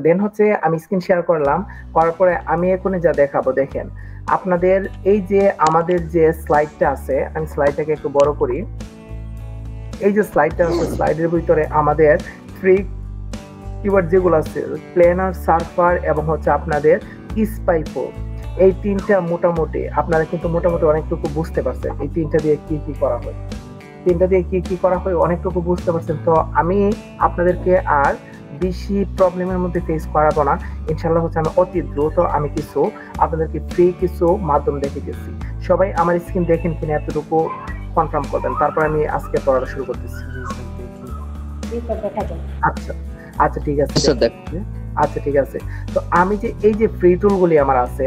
দেন হচ্ছে আমি screen share করলাম, করার পরে আমি এখন যা দেখাবো দেখেন আপনাদের এই যে আমাদের যে স্লাইডটা আছে, আমি স্লাইডটাকে একটু বড় করি। এই যে স্লাইডটা আছে, স্লাইডের ভিতরে আমাদের ফ্রি কিওয়ার্ড যেগুলো আছে প্ল্যানার, সার্ফার এবং হচ্ছে আপনাদের স্পাইফো, এই তিনটা মোটামুটি আপনারা কিন্তু মোটামুটি অনেকটুকু বুঝতে পারছেন এই তিনটা দিয়ে কি কি করা হয়, তিনটা দিয়ে কি কি করা হয় অনেকটুকু বুঝতে পারছেন। তো আমি আপনাদেরকে আর বেশি প্রবলেমের মধ্যে ফেস করাবো না, ইনশাল্লাহ হচ্ছে আমি অতি দ্রুত আমি কিছু আপনাদেরকে ফ্রি কিছু মাধ্যম দেখে দিচ্ছি। সবাই আমার স্ক্রিন দেখেন কিনা এতটুকু কনফার্ম করবেন, তারপর আমি আজকে পড়াটা শুরু করতেছি। আচ্ছা আচ্ছা ঠিক আছে, আচ্ছা ঠিক আছে। তো আমি যে এই যে ফ্রি টুলগুলি আমার আছে,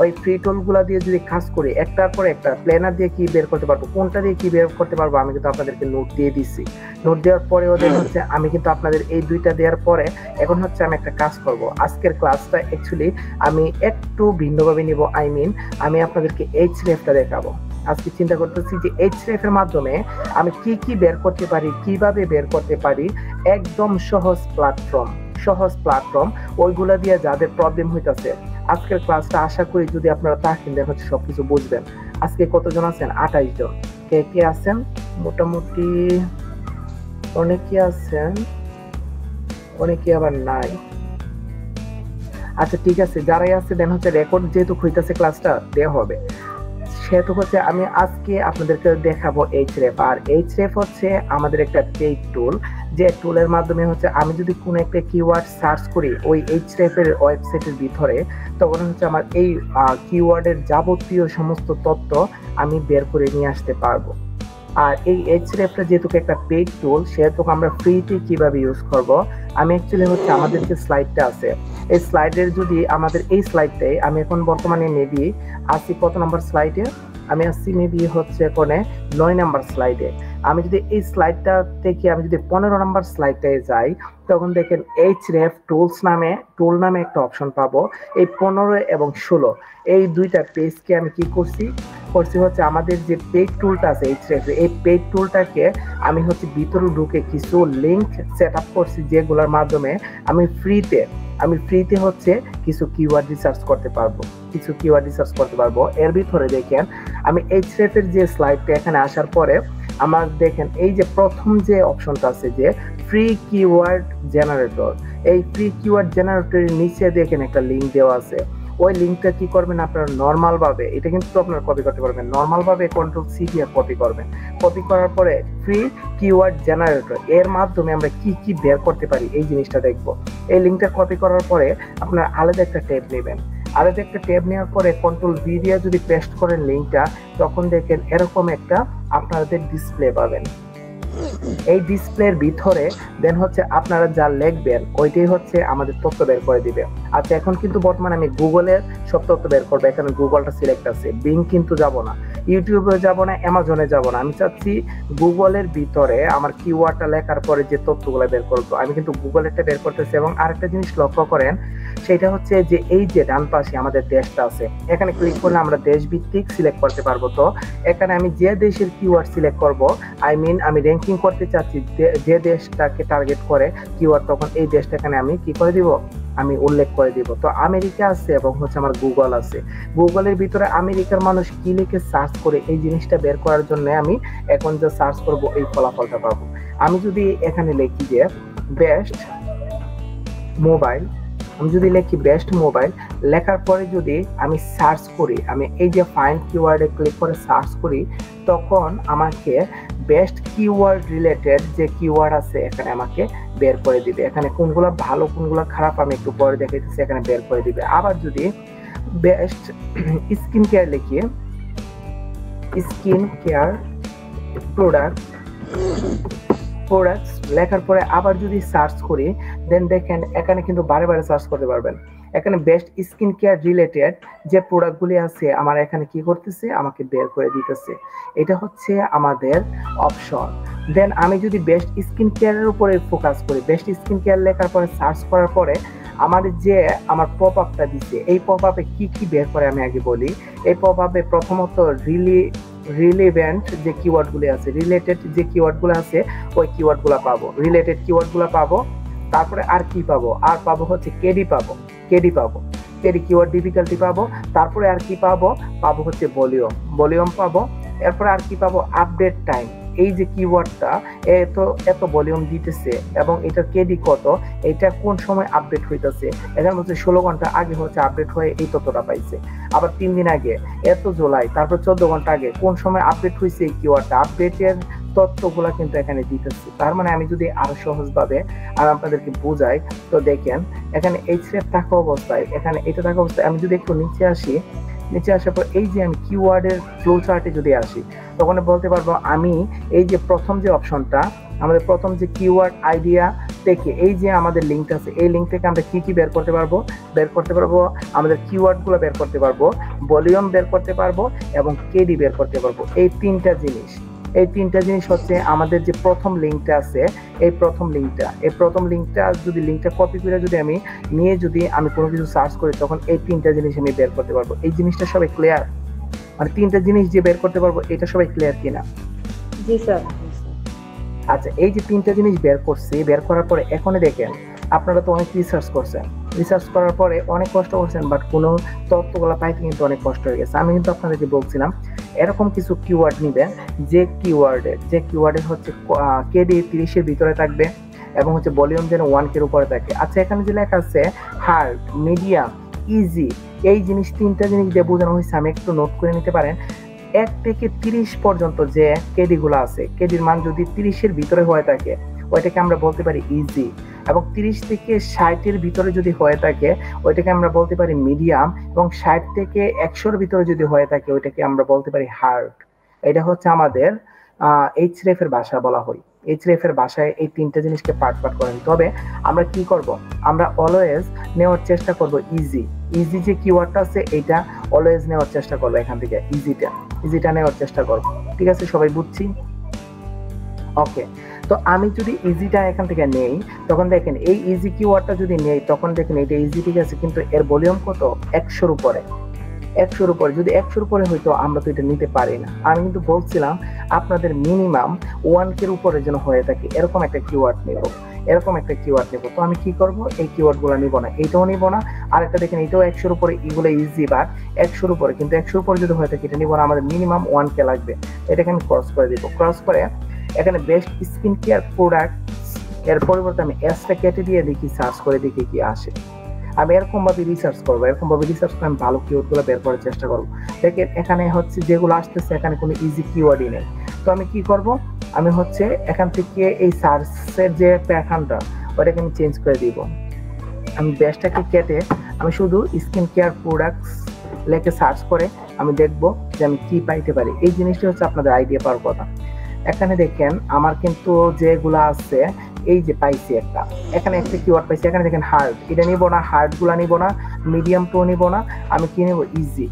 ওই ফ্রি টুলগুলো দিয়ে যদি কাজ করি একটার পর একটা, প্ল্যানার দিয়ে কি বের করতে পারবো, কোনটা দিয়ে কি বের করতে পারবো, আমি কিন্তু আপনাদেরকে নোট দিয়ে দিচ্ছি। নোট দেওয়ার পরে ওদের হচ্ছে আমি কিন্তু আপনাদের এই দুইটা দেওয়ার পরে এখন হচ্ছে আমি একটা কাজ করব। আজকের ক্লাসটা অ্যাকচুয়ালি আমি একটু ভিন্নভাবে নিব, আই মিন আমি আপনাদেরকে এইচরেফটা দেখাবো। আজকে চিন্তা করতেছি যে এইচরেফ এর মাধ্যমে আমি কি কি বের করতে পারি, কিভাবে বের করতে পারি, একদম সহজ প্ল্যাটফর্ম ওইগুলা দিয়ে যাদের প্রবলেম হইতাছে। আজকের ক্লাসটা আশা করি যদি আপনারা থাকেন দেখো সবকিছু বুঝবেন। আজকে কতজন আছেন? 28 জন। কে কে আছেন? মোটামুটি অনেকে আছেন, অনেকে আবার নাই। আচ্ছা ঠিক আছে, যারাই আছে দেন হচ্ছে রেকর্ড যেহেতু হইতাছে ক্লাসটা দেওয়া হবে, সেহেতু হচ্ছে আমি আজকে আপনাদেরকে দেখাবো এইচরেফ। আর এইচরেফ হচ্ছে আমাদের একটা পেইড টুল, যে টুলের মাধ্যমে হচ্ছে আমি যদি কোনো একটা কিওয়ার্ড সার্চ করি ওই এইচরেফ এর ওয়েবসাইটের ভিতরে, তখন হচ্ছে আমার এই কিওয়ার্ডের যাবতীয় সমস্ত তথ্য আমি বের করে নিয়ে আসতে পারবো। আর এই এইচরেফটা যেহেতু একটা পেইড টুল, সেহেতু আমরা ফ্রিতে কিভাবে ইউজ করব, আমি অ্যাকচুয়ালি হচ্ছে আমাদের যে স্লাইডটা আছে এই স্লাইডের যদি আমাদের এই স্লাইডটাই আমি এখন বর্তমানে মেবি আসি কত নাম্বার স্লাইডে, আমি আসছি মেবি হচ্ছে এখানে 9 নাম্বার স্লাইডে। আমি যদি এই স্লাইডটা থেকে আমি যদি 15 নাম্বার স্লাইডটায় যাই, তখন দেখেন এইচরেফ টুল নামে একটা অপশন পাবো। এই 15 এবং 16 এই দুইটা পেজকে আমি কি করছি হচ্ছে আমাদের যে পেইড টুলটা আছে এইচরেফ, এই পেইড টুলটাকে আমি হচ্ছে ভিতরে ঢুকে কিছু লিংক সেট আপ করছি, যেগুলোর মাধ্যমে আমি ফ্রিতে হচ্ছে কিছু কিওয়ার্ড রিসার্চ করতে পারবো। এর ভিতরে দেখেন আমি এইচরেফ এর যে স্লাইডটা এখানে আসার পরে আমার দেখেন এই যে প্রথম যে অপশনটা আছে যে ফ্রি কিওয়ার্ড জেনারেটর, এই ফ্রি কিওয়ার্ড জেনারেটরের নিচে দেখেন একটা লিংক দেওয়া আছে। ওই লিংকটা কি করবেন আপনারা নর্মাল ভাবে, এটা কিন্তু আপনারা কপি করতে পারবেন, নর্মাল ভাবে কন্ট্রোল সি দিয়ে কপি করবেন। কপি করার পরে ফ্রি কিওয়ার্ড জেনারেটর এর মাধ্যমে আমরা কি কি বের করতে পারি এই জিনিসটা দেখবো। এই লিংকটা কপি করার পরে আপনারা আলাদা একটা ট্যাব নেবেন, আলাদা একটা ট্যাব নেওয়ার পরে কন্ট্রোল ভি দিয়ে যদি পেস্ট করেন লিংকটা, তখন দেখেন এরকম একটা আপনাদের ডিসপ্লে পাবেন। এই ডিসপ্লের ভিতরে দেন হচ্ছে আপনারা যা লিখবেন ওইটাই হচ্ছে আমাদের তথ্য বের করে দিবে। আচ্ছা এখন কিন্তু বর্তমানে আমি গুগলের সব তথ্য বের করবো, এখানে গুগলটা সিলেক্ট আছে, বিং কিন্তু যাব না, ইউটিউবে যাব না, অ্যামাজনে যাব না, আমি চাচ্ছি গুগলের ভিতরে আমার কিওয়ার্ডটা লেখার পরে যে তথ্যগুলো বের করবো আমি কিন্তু গুগলেরটা বের করতেছি। এবং আরেকটা জিনিস লক্ষ্য করেন, সেটা হচ্ছে যে এই যে ডান পাশে আমাদের দেশটা আছে, এখানে ক্লিক করলে আমরা দেশ ভিত্তিক সিলেক্ট করতে পারবো। তো এখানে আমি যে দেশের কিওয়ার্ড সিলেক্ট করব, আই মিন আমি র্যাঙ্কিং করতে চাচ্ছি যে দেশটাকে টার্গেট করে কিওয়ার্ড, তখন এই দেশটা এখানে আমি কি করে দিব, আমি উল্লেখ করে দিব। তো আমেরিকা আছে এবং হচ্ছে আমার গুগল আছে, গুগলের ভিতরে আমেরিকার মানুষ কি লিখে সার্চ করে এই জিনিসটা বের করার জন্য আমি এখন যে সার্চ করব এই ফলাফলটা পাবো। আমি যদি এখানে লিখি যে বেস্ট মোবাইল, আমি যদি লিখি বেস্ট মোবাইল, লেখার পরে যদি আমি সার্চ করি, আমি এই যে ফাইন্ড কিওয়ার্ডে ক্লিক করে সার্চ করি, তখন আমাকে বেস্ট কিওয়ার্ড রিলেটেড যে কিওয়ার্ড আছে এখানে আমাকে বের করে দিবে। এখানে কোনগুলো ভালো কোনগুলো খারাপ আমি একটু পরে দেখাইতেছি, এখানে বের করে দিবে। আবার যদি বেস্ট স্কিন কেয়ার লিখি, স্কিন কেয়ার প্রোডাক্টস লেখার পরে আবার যদি সার্চ করি, দেন দেখেন এখানে কিন্তু বারে বারে সার্চ করতে পারবেন। এখানে বেস্ট স্কিন কেয়ার রিলেটেড যে প্রোডাক্টগুলি আছে আমার এখানে কি করতেছে, আমাকে বের করে দিতেছে। এটা হচ্ছে আমাদের অপশন। দেন আমি যদি বেস্ট স্কিন কেয়ারের উপরে ফোকাস করি, বেস্ট স্কিন কেয়ার লেখার পরে সার্চ করার পরে আমার পপ আপটা দিচ্ছে, এই পপ আপে কি কি বের করে আমি আগে বলি। এই পপ আপে প্রথমত রিলেভেন্ট যে কিওয়ার্ডগুলো আছে, রিলেটেড যে কিওয়ার্ডগুলো আছে ওই কিওয়ার্ডগুলো পাবো, রিলেটেড কিওয়ার্ডগুলো পাবো। তারপরে আর কি পাবো, আর পাবো হচ্ছে কেডি পাবো, কেডি কিওয়ার্ড ডিফিকাল্টি পাবো। তারপরে আর কি পাবো, পাবো হচ্ছে ভলিউম পাবো। এরপরে আর কি পাবো, আপডেট টাইম। এই যে কিওয়ার্ডটা এত এত ভলিউম দিতেছে এবং এটার কেডি কত, এটা কোন সময় আপডেট হইতেছে, এখানে হচ্ছে 16 ঘন্টা আগে হচ্ছে আপডেট হয়ে এই তথ্যটা পাইছে। আবার 3 দিন আগে, এত জুলাই, তারপর 14 ঘন্টা আগে কোন সময় আপডেট হয়েছে এই কিওয়ার্ডটা, আপডেটের তথ্যগুলা কিন্তু এখানে দিতেছে। তার মানে আমি যদি আরো সহজভাবে আর আপনাদেরকে বোঝাই, তো দেখেন এখানে এইচরেফ থাকা অবস্থায়, এখানে এটা থাকা অবস্থায় আমি যদি একটু নিচে আসি, নিচে আসার পর এই যে আমি কিওয়ার্ডের ফ্লো চার্টে যদি আসি, তখন বলতে পারবো আমি এই যে প্রথম যে অপশনটা, আমাদের প্রথম যে কিওয়ার্ড আইডিয়া থেকে এই যে আমাদের লিঙ্ক আছে, এই লিঙ্ক থেকে আমরা কি কি বের করতে পারবো, আমাদের কিওয়ার্ড গুলো বের করতে পারবো, ভলিউম বের করতে পারবো এবং কেডি বের করতে পারবো। এই তিনটা জিনিস হচ্ছে আমাদের যে প্রথম লিঙ্কটা আছে, এই প্রথম লিঙ্কটা যদি লিঙ্কটা কপি করে যদি আমি নিয়ে যদি আমি কোনো কিছু সার্চ করি, তখন এই তিনটা জিনিস আমি বের করতে পারবো। এই জিনিসটা সবাই ক্লিয়ার? মানে তিনটা জিনিস যে বের করতে পারবো, এটা সবাই ক্লিয়ার কিনা? জি স্যার। আচ্ছা, এই যে তিনটা জিনিস বের করছি, বের করার পরে এখন দেখেন আপনারা তো অনেক রিসার্চ করার পরে অনেক কষ্ট করছেন, বাট কোনো তথ্যগুলো পাইতে কিন্তু অনেক কষ্ট হয়ে গেছে। আমি কিন্তু আপনাদেরকে বলছিলাম এরকম কিছু কিওয়ার্ড নিবেন যে কিওয়ার্ডের হচ্ছে কেডি 30 এর ভিতরে থাকবে এবং হচ্ছে ভলিউম যেন 1K এর উপরে থাকে। আচ্ছা, এখানে যে লেখা আছে হার্ড, মিডিয়াম, ইজি, এই তিনটা জিনিস দিয়ে বোঝানো হয়েছে। আমি একটু নোট করে নিতে পারেন। 1 থেকে 30 পর্যন্ত যে কেডি গুলো আছে, কেডির মান যদি 30 এর ভিতরে হয়ে থাকে, ওইটাকে আমরা বলতে পারি ইজি। এবং 30 থেকে 60 এর ভিতরে যদি হয়ে থাকে, ওইটাকে আমরা বলতে পারি মিডিয়াম। এবং 60 থেকে 100 এর ভিতরে যদি হয়ে থাকে, ওইটাকে আমরা বলতে পারি হার্ড। এটা হচ্ছে আমাদের এইচরেফ এর ভাষা বলা হয়। এইচরেফ এর ভাষায় এই তিনটা জিনিসকে পার্ট করেন। তবে আমরা কি করব, আমরা অলওয়েজ নেওয়ার চেষ্টা করব ইজি যে কিওয়ার্ডটা আছে, এটা অলওয়েজ নেওয়ার চেষ্টা করবো। এখান থেকে ইজিটা নেওয়ার চেষ্টা করবো। ঠিক আছে, সবাই বুঝছি? ওকে, তো আমি যদি ইজিটা এখান থেকে নেই, তখন দেখেন এই ইজি কিওয়ার্ডটা যদি নেই, তখন দেখেন এটা ইজি, ঠিক আছে, কিন্তু এর ভলিউম কত, 100-র উপরে। যদি 100-র উপরে হইতো আমরা তো এটা নিতে পারি না। আমি কিন্তু বলছিলাম আপনাদের মিনিমাম 1K এর উপরে যেন হয়ে থাকে, এরকম একটা কিওয়ার্ড নেব। তো আমি কি করব, এই কিওয়ার্ড গুলো নিব না, এইটাও নিব না। আর একটা দেখেন এটাও 100-র উপরে, এগুলো ইজি, বাট 100-র উপরে, কিন্তু 100-র উপরে যদি হয়ে থাকে এটা নিব না, আমাদের মিনিমাম 1K লাগবে। এটাকে আমি ক্রস করে দিব। ক্রস করে এখানে বেস্ট স্কিন কেয়ার প্রোডাক্ট, এর পরিবর্তে আমি এসটা কেটে দিয়ে দেখি, সার্চ করে দেখি কি আসে। আমি এরকম ভাবে রিসার্চ করবো, আমি ভালো কিওয়ার্ড গুলো বের করার চেষ্টা করবো। দেখেন এখানে হচ্ছে যেগুলো আসতেছে, এখানে কোনো ইজি কিওয়ার্ডই নেই। তো আমি কি করব, আমি হচ্ছে এখান থেকে এই সার্চের যে প্যাটার্নটা, ওটাকে আমি চেঞ্জ করে দিব। আমি বেস্টটাকে কেটে আমি শুধু স্কিন কেয়ার প্রোডাক্টস লেখে সার্চ করে আমি দেখবো যে আমি কি পাইতে পারি। এই জিনিসটা হচ্ছে আপনাদের আইডিয়া পাওয়ার কথা। এখানে দেখেন আমার কিন্তু যেগুলো আছে, এই যে পাইছি এখানে একটা কিওয়ার্ড পাইছি। এখানে দেখেন হার্ড, এটা নিব না, হার্ড গুলা নিব না, মিডিয়াম টু নিব না, আমি কি নেব, ইজি।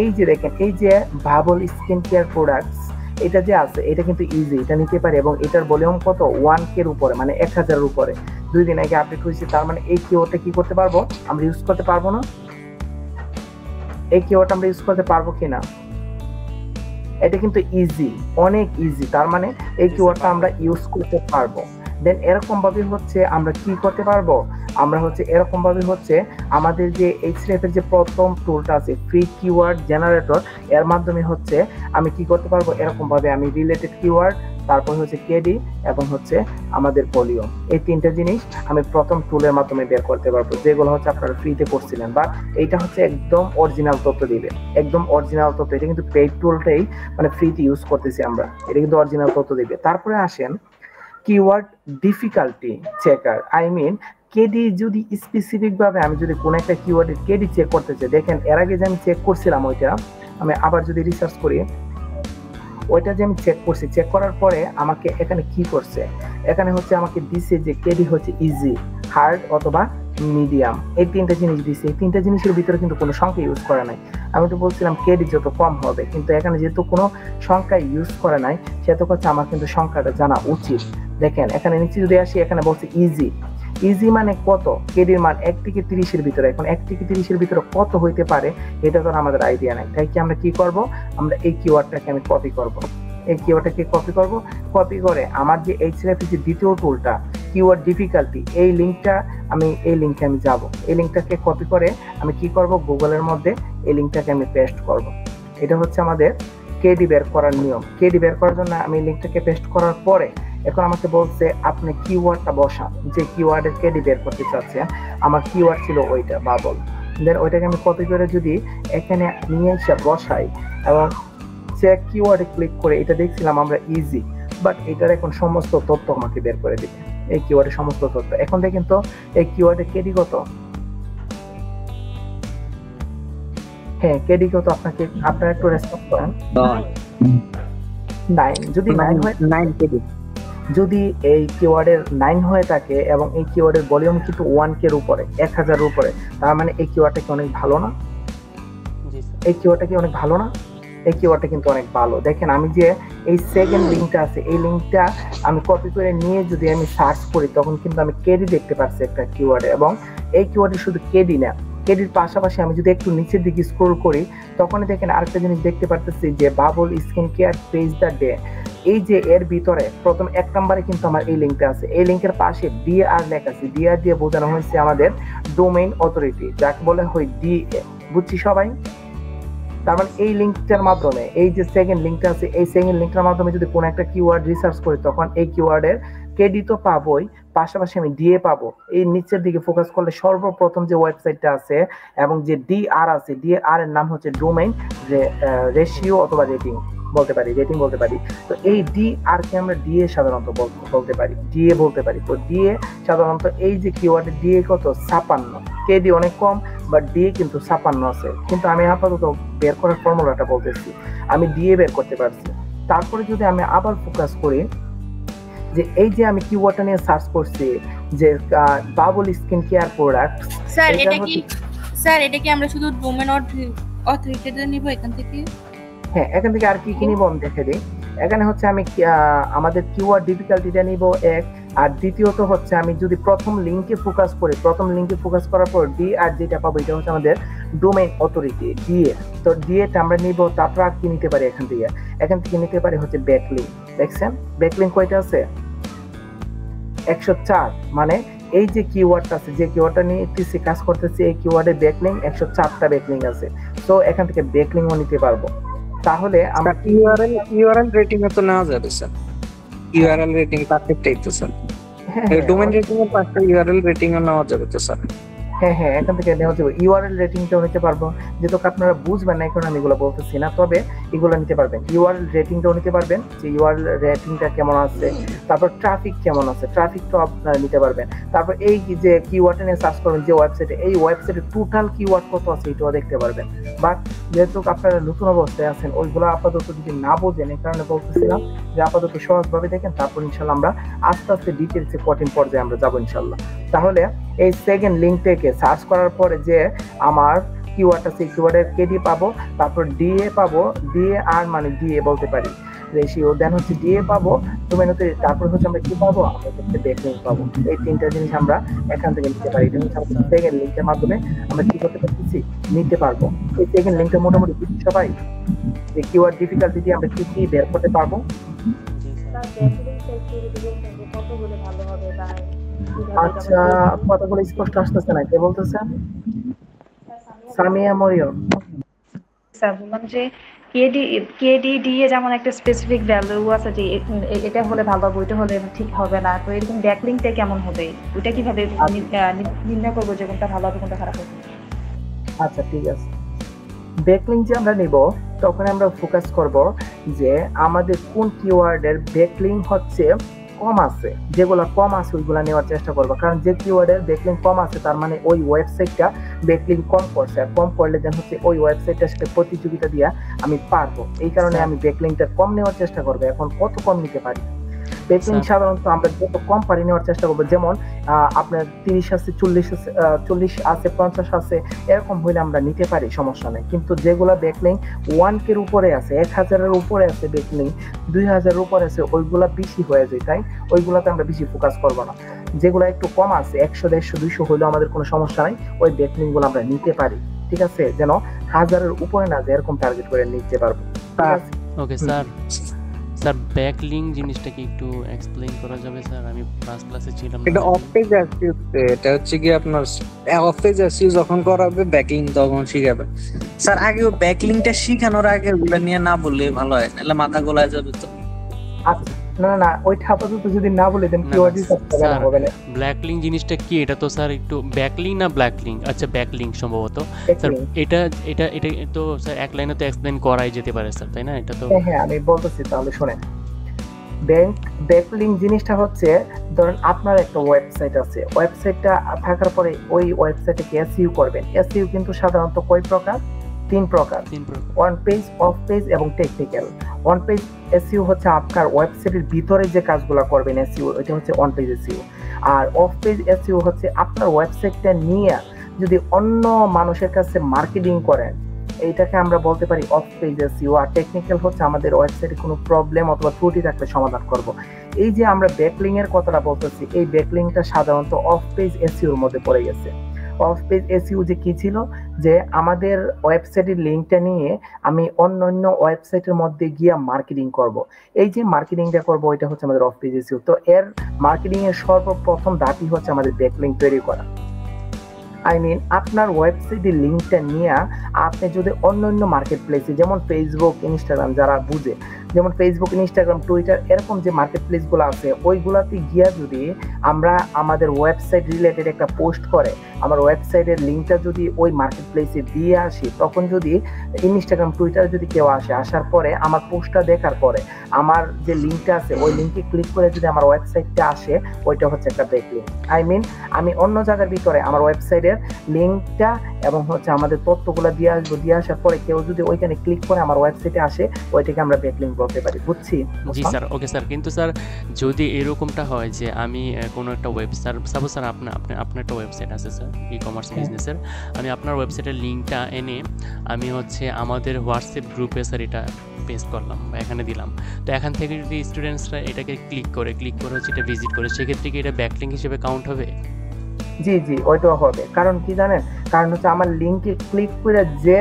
এই যে দেখেন এই যে বাবল স্কিন কেয়ার প্রোডাক্টস, এটা যে আছে এটা কিন্তু ইজি, এটা নিতে পারি। এবং এটার ভলিউম কত, 1K এর উপরে, মানে 1000-এর উপরে। 2 দিন আগে আপডেট হয়েছে। তার মানে এই কিওয়ার্ডটা কি করতে পারবো, আমরা ইউজ করতে পারবো না? এই কিওয়ার্ড আমরা ইউজ করতে পারবো কিনা? এটা কিন্তু ইজি, অনেক ইজি। তার মানে এই কিওয়ার্ডটা আমরা ইউজ করতে পারবো। দেন এরকম ভাবে হচ্ছে আমরা কি করতে পারবো, আমরা হচ্ছে এরকম ভাবে হচ্ছে আমাদের যে এইচরেফ এর যে প্রথম টুলটা আছে, ফ্রি কিওয়ার্ড জেনারেটর, এর মাধ্যমে হচ্ছে আমি কি করতে পারবো, এরকম ভাবে আমি রিলেটেড কিওয়ার্ড, তারপর হচ্ছে কেডি এবং হচ্ছে আমাদের ভলিউম, এই তিনটা জিনিস আমি প্রথম টুলের মাধ্যমে বের করতে পারবো, যেগুলো হচ্ছে আপনারা ফ্রিতে করছিলেন। বা এইটা হচ্ছে একদম অরিজিনাল তথ্য দিবে, একদম অরিজিনাল তথ্য। এটা কিন্তু পেইড টুলটাই, মানে ফ্রিতে ইউজ করতেছি আমরা, এটা কিন্তু অরিজিনাল তথ্য দিবে। তারপরে আসেন keyword difficulty checker, I mean KD. যদি স্পেসিফিক ভাবে আমি যদি কোনো একটা কিওয়ার্ডের কেডি চেক করতে চাই, দেখেন এর আগে যে আমি চেক করছিলাম ওইটা, আমি আবার যদি রিসার্চ করি, ওইটা যে আমি চেক করছি, চেক করার পরে আমাকে এখানে কি করছে, এখানে হচ্ছে আমাকে দিছে যে কেডি হচ্ছে ইজি, হার্ড অথবা মিডিয়াম, এই তিনটা জিনিস দিছে। এই তিনটা জিনিসের ভিতরে কিন্তু কোনো সংখ্যা ইউজ করা নাই। আমি তো বলছিলাম কেডি যত কম হবে, কিন্তু এখানে যেহেতু কোনো সংখ্যা ইউজ করা নাই, সেহেতু হচ্ছে আমার কিন্তু সংখ্যাটা জানা উচিত। দেখেন এখানে নিচে যদি আসি, এখানে বলছে ইজি মানে কত, কেডির মান 1 থেকে 30-এর ভিতরে। এখন 1 থেকে 30-এর ভিতরে কত হইতে পারে, এটা তো আমাদের আইডিয়া নাই। তাই কি আমরা কি করব, আমরা এই কিওয়ার্ডটাকে আমি কপি করব। এই কিওয়ার্ডটাকে কপি করে আমার যে এইচরেফ যে দ্বিতীয় টুলটা, কিওয়ার্ড ডিফিকাল্টি, এই লিঙ্কটা এই লিঙ্কে আমি যাব। এই লিঙ্কটাকে কপি করে আমি কি করব, গুগলের মধ্যে এই লিঙ্কটাকে আমি পেস্ট করব। এটা হচ্ছে আমাদের কেডি বের করার নিয়ম। কেডি বের করার জন্য আমি লিঙ্কটাকে পেস্ট করার পরে এখন আমাকে বলছে আপনি কিওয়ার্ডটা বসান, যে কিওয়ার্ডের কেডি বের করতে চাচ্ছেন। আমার কিওয়ার্ড ছিল ওইটা, বাবল। দেন ওইটাকে আমি কপি করে যদি এখানে নিয়ে এসে বসাই এবং চেক কিওয়ার্ডে ক্লিক করে, এটা দেখছিলাম আমরা ইজি, বাট এটার এখন সমস্ত তথ্য আমাকে বের করে দিবে, এই কিওয়ার্ডের সমস্ত তথ্য। এখন দেখেন তো এই কিওয়ার্ডের কেডি কত। হ্যাঁ, কেডি কত আপনারা একটু রেসপন্স করেন। 9। যদি 9 হয়, 9 কেডি। যদি এই কিওয়ার্ডের 9 হয়ে থাকে এবং এই কিওয়ার্ডের ভলিউম কিন্তু 1K এর উপরে, 1000 এর উপরে, তার মানে এই কিওয়ার্ডটা কি অনেক ভালো না? এই কিওয়ার্ডটা কি অনেক ভালো না? এই কিওয়ার্ডটা কিন্তু অনেক ভালো। দেখেন আমি যে এই সেকেন্ড লিঙ্কটা আছে, এই লিঙ্কটা আমি কপি করে নিয়ে যদি আমি সার্চ করি তখন কিন্তু আমি কেডি দেখতে পাচ্ছি একটা কিওয়ার্ডে, এবং এই কিওয়ার্ডে শুধু কেডি না, কেডির পাশাপাশি আমি যদি একটু নিচের দিকে স্ক্রল করি তখনই দেখেন আরেকটা জিনিস দেখতে পারতেছি যে bubble skin care page the day. এই যে এর ভিতরে প্রথম 1 নম্বরে কিন্তু আমার এই লিঙ্কটা আছে। এই লিঙ্কের পাশে ডিআর লেখা আছে, ডিআর দিয়ে বোঝানো হয়েছে আমাদের ডোমেইন অথরিটি, যাকে বলে হয় ডিএ। বুঝছি সবাই? তার মানে এই লিঙ্কটার মাধ্যমে, এই যে সেকেন্ড লিঙ্কটা আছে, এই সেকেন্ড লিঙ্কটার মাধ্যমে যদি কোনো একটা কিওয়ার্ড রিসার্চ করি তখন এই কিওয়ার্ডের কেডি তো পাবোই, পাশাপাশি আমি ডিএ পাবো। এই নিচের দিকে ফোকাস করলে সর্বপ্রথম যে ওয়েবসাইটটা আছে এবং যে ডিআর আছে, ডিআর এর নাম হচ্ছে ডোমেইন রেশিও অথবা রেটিং বলতে পারি, রেটিং বলতে পারি। তো এই ডিআর কে আমরা ডিএ সাধারণত বলতে পারি, ডিএ বলতে পারি। তো ডিএ সাধারণত এই যে কিওয়ার্ডের ডিএ কত 56, কেডি অনেক কম, বাট ডিএ কিন্তু 56 আছে। কিন্তু আমি আপাতত বের করার ফর্মুলাটা বলতেছি, আমি ডিএ বের করতে পারছি। তারপরে যদি আমি আবার ফোকাস করি যে এই যে আমি কিওয়ার্ডটা নিয়ে সার্চ করছি যে bubble skin care product, sir এটা কি আমরা শুধু ডোমেইন অথরিটিতে নিব এখান থেকে? হ্যাঁ, এখান থেকে আর কি নিব আমি দেখে দিই। এখানে হচ্ছে আমি আমাদের কিওয়ার্ড ডিফিকাল্টিটা নিব 1, আর দ্বিতীয়ত হচ্ছে আমি যদি প্রথম লিঙ্কে ফোকাস করি, প্রথম লিঙ্কে ফোকাস করার পর ডি আর যেটা পাবো এটা হচ্ছে আমাদের ডোমেইন অথরিটি, ডিএ। তো ডিএটা আমরা নিব। তারপর আর কি নিতে পারি এখান থেকে নিতে পারি হচ্ছে ব্যাকলিঙ্ক। দেখছেন ব্যাকলিঙ্ক কয়টা আছে? 104। মানে এই যে কিওয়ার্ডটা আছে, যে কিওয়ার্ডটা নিয়ে কাজ করতেছি, এই কিওয়ার্ডে ব্যাকলিঙ্ক 104টা ব্যাকলিঙ্ক আছে। তো এখান থেকে ব্যাকলিঙ্কও নিতে পারবো। তাহলে আমরা ইউআরএল রেটিং এ তো নেওয়া যাবে স্যার, ইউআরএল রেটিং পারফেক্টই তো স্যার। ডোমেইন রেটিং এর পাশে ইউআরএল রেটিং ও নেওয়া যাবে তো স্যার। হ্যাঁ, এখান থেকে নেওয়া যাবে। ইউআরএল রেটিংটাও নিতে পারবো, যেহেতু আপনারা বুঝবেন না এখন আমি এগুলো বলতেছি না, তবে এগুলো নিতে পারবেন। ইউআরএল রেটিংটাও নিতে পারবেন, যে ইউআরএল রেটিংটা কেমন আছে, তারপর ট্রাফিক কেমন আছে, ট্রাফিকটাও আপনারা নিতে পারবেন। তারপর এই যে কিওয়ার্ড নিয়ে সার্চ করবেন যে ওয়েবসাইটে, এই ওয়েবসাইটে টোটাল কিওয়ার্ড কত আছে এটাও দেখতে পারবেন। বাট যেহেতু আপনারা নতুন অবস্থায় আছেন, ওইগুলো আপাতত যদি না বোঝেন, এই কারণে বলতেছিলাম যে আপাতত সহজভাবে দেখেন, তারপর ইনশাল্লাহ আমরা আস্তে আস্তে ডিটেলসে কঠিন পর্যায়ে আমরা যাবো ইনশাল্লাহ। তাহলে এই সেকেন্ড লিঙ্ক থেকে সার্চ করার পরে যে আমার কিওয়ার্ড আছে, কিওয়ার্ডের কেডি পাবো, তারপর ডিএ পাবো, ডিএ আর মানে ডিএ বলতে পারি রেশিও, দেন হচ্ছে ডিএ পাবো ডোমেইনতে। তারপর হচ্ছে আমরা কি পাবো, আমরা হচ্ছে ব্যাকলিঙ্ক পাবো। এই তিনটা জিনিস আমরা এখান থেকে নিতে পারি। এটা হচ্ছে আমাদের সেকেন্ড লিঙ্কের মাধ্যমে আমরা কি করতে পারতেছি, নিতে পারবো। এই সেকেন্ড লিঙ্কটা মোটামুটি সবাই যে কিওয়ার্ড ডিফিকাল্টি দিয়ে আমরা কি বের করতে পারবো। আচ্ছা, কথাগুলো স্পষ্ট আসতেছে না, কে বলতেছেন? সামিয়া মরিয়ম স্যার বললাম যে কেডি এ যেমন একটা স্পেসিফিক ভ্যালু আছে যে এটা হলে ভালো হবে, ওইটা হলে ঠিক হবে না, তো এরকম ব্যাকলিংকটা কেমন হবে, ওইটা কিভাবে নির্ণয় করবো যে কোনটা ভালো হবে কোনটা খারাপ হবে? আচ্ছা ঠিক আছে, ব্যাকলিংক যে আমরা নিব তখন আমরা ফোকাস করব যে আমাদের কোন কিওয়ার্ডের ব্যাকলিংক হচ্ছে কম আছে, যেগুলো কম আছে ওইগুলো নেওয়ার চেষ্টা করবো। কারণ যে কিওয়ার্ডের ব্যাকলিংক কম আছে তার মানে ওই ওয়েবসাইটটা ব্যাকলিংক কম করছে, আর কম করলে যেন হচ্ছে ওই ওয়েবসাইটটার সাথে প্রতিযোগিতা দিয়ে আমি পারবো। এই কারণে আমি ব্যাকলিংকটা কম নেওয়ার চেষ্টা করবো। এখন কত কম নিতে পারি? ব্যাকলিংক সাধারণত আমরা যত কম পারি নেওয়ার চেষ্টা করবো। যেমন আপনার 30 আছে, 40 আছে, 50 আছে, এরকম হইলে আমরা নিতে পারি, সমস্যা নেই। কিন্তু যেগুলো ব্যাকলিংক 1K এর উপরে আছে, 1000-এর উপরে আছে, ব্যাকলিংক 2000-এর উপরে আছে, ওইগুলা বেশি হয়ে যায়, তাই ওইগুলাতে আমরা বেশি ফোকাস করবো না। যেগুলো একটু কম আছে, 100, 150, 200 হইলেও আমাদের কোনো সমস্যা নাই, ওই ব্যাকলিংক গুলো আমরা নিতে পারি। ঠিক আছে, যেন 1000-এর উপরে না যায় এরকম টার্গেট করে নিতে পারবো। ওকে স্যার, স্যার ব্যাকলিং জিনিসটা কি একটু এক্সপ্লেইন করা যাবে স্যার? আমি ফার্স্ট ক্লাসে ছিলাম না এটা হয়তো। অফ পেজ এসইও, এটা হচ্ছে কি আপনার অফ পেজ এসইও যখন করাবে ব্যাকলিং তখন শিখাবে। স্যার আগে ব্যাকলিংটা শিখানোর আগে ওগুলা নিয়ে না বললে ভালো হয়, নাহলে মাথা গোলায় যাবে তো। আচ্ছা, না ওইটা আপাতত যদি না বলে দেন না, কিওয়ার্ড না, রিসার্চ স্যার হবে না। ব্ল্যাকলিং জিনিসটা কি? এটা তো স্যার একটু ব্যাকলিং না ব্ল্যাকলিং, আচ্ছা ব্যাকলিং সম্ভবত স্যার। Backlink। এটা এটা এটা তো স্যার এক লাইনে তো এক্সপ্লেইন করাই যেতে পারে স্যার, তাই না? এটা তো হ্যাঁ আমি বলতেছি, তাহলে শোনেন। ব্যাকলিং জিনিসটা হচ্ছে, ধরেন আপনার একটা ওয়েবসাইট আছে, ওয়েবসাইটটা থাকার পরে ওই ওয়েবসাইটে এসইও করবেন। এসইও কিন্তু সাধারণত কয় প্রকার? 3 প্রকার, অন পেজ, অফ পেজ এবং টেকনিক্যাল। অন পেজ এসইও হচ্ছে আপনার ওয়েবসাইটের ভিতরে যে কাজগুলো করবেন এসইও, এটা হচ্ছে অন পেজ এসইও। আর অফ পেজ এসইও হচ্ছে আপনার ওয়েবসাইটটা নিয়ে যদি অন্য মানুষের কাছে মার্কেটিং করেন, এইটাকে আমরা বলতে পারি অফ পেজ এসইও। আর টেকনিক্যাল হচ্ছে আমাদের ওয়েবসাইটে কোনো প্রবলেম অথবা ত্রুটি থাকলে সমাধান করব। এই যে আমরা ব্যাকলিং এর কথাটা বলতেছি, এই ব্যাকলিংটা সাধারণত অফ পেজ এসইওর মধ্যে পড়ে গেছে। অফ পেজ এসইও যে কি ছিল, যে আমাদের ওয়েবসাইটের লিঙ্কটা নিয়ে আমি অন্য ওয়েবসাইটের মধ্যে গিয়ে মার্কেটিং করব। এই যে মার্কেটিংটা করব, এটা হচ্ছে আমাদের অফ পেজ এসইও। তো এর মার্কেটিং এর সর্বপ্রথম ধাপই হচ্ছে আমাদের ব্যাকলিং তৈরি করা। আপনার ওয়েবসাইটের লিঙ্কটা নিয়ে আপনি যদি অন্য মার্কেট প্লেসে, যেমন ফেসবুক, ইনস্টাগ্রাম, যারা বুঝে, যেমন ফেসবুক, ইনস্টাগ্রাম, টুইটার, এরকম যে মার্কেট প্লেসগুলো আছে, ওইগুলাতে গিয়া যদি আমরা আমাদের ওয়েবসাইট রিলেটেড একটা পোস্ট করে আমার ওয়েবসাইটের লিঙ্কটা যদি ওই মার্কেট প্লেসে দিয়ে আসি, তখন যদি ইনস্টাগ্রাম, টুইটারে যদি কেউ আসার পরে আমার পোস্টটা দেখার পরে আমার যে লিঙ্কটা আছে ওই লিঙ্কে ক্লিক করে যদি আমার ওয়েবসাইটটা আসে, ওইটা হচ্ছে একটা ব্যাকলিং। আমি অন্য জায়গার ভিতরে আমার ওয়েবসাইটের লিঙ্কটা এবং হচ্ছে আমাদের তথ্যগুলো দিয়ে আসবো, দিয়ে আসার পরে কেউ যদি ওইখানে ক্লিক করে আমার ওয়েবসাইটে আসে, ওইটাকে আমরা ব্যাকলিং বলতে পারি। বুঝছি? জি স্যার, ওকে স্যার। কিন্তু স্যার যদি এরকমটা হয় যে আমি কোনো একটা ওয়েবসাইট, সাপোজ স্যার আপনার একটা ওয়েবসাইট আছে স্যার, ই কমার্স বিজনেসের, আমি আপনার ওয়েবসাইটের লিঙ্কটা এনে আমি হচ্ছে আমাদের হোয়াটসঅ্যাপ গ্রুপে স্যার এটা পেস্ট করলাম বা এখানে দিলাম, তো এখান থেকে যদি স্টুডেন্টসরা এটাকে ক্লিক করে হচ্ছে এটা ভিজিট করে, সেক্ষেত্রে কি এটা ব্যাকলিং হিসেবে কাউন্ট হবে? জি ওইটাও হবে। কারণ কি জানেন, কারণ হচ্ছে আমার লিঙ্কে ক্লিক করে যে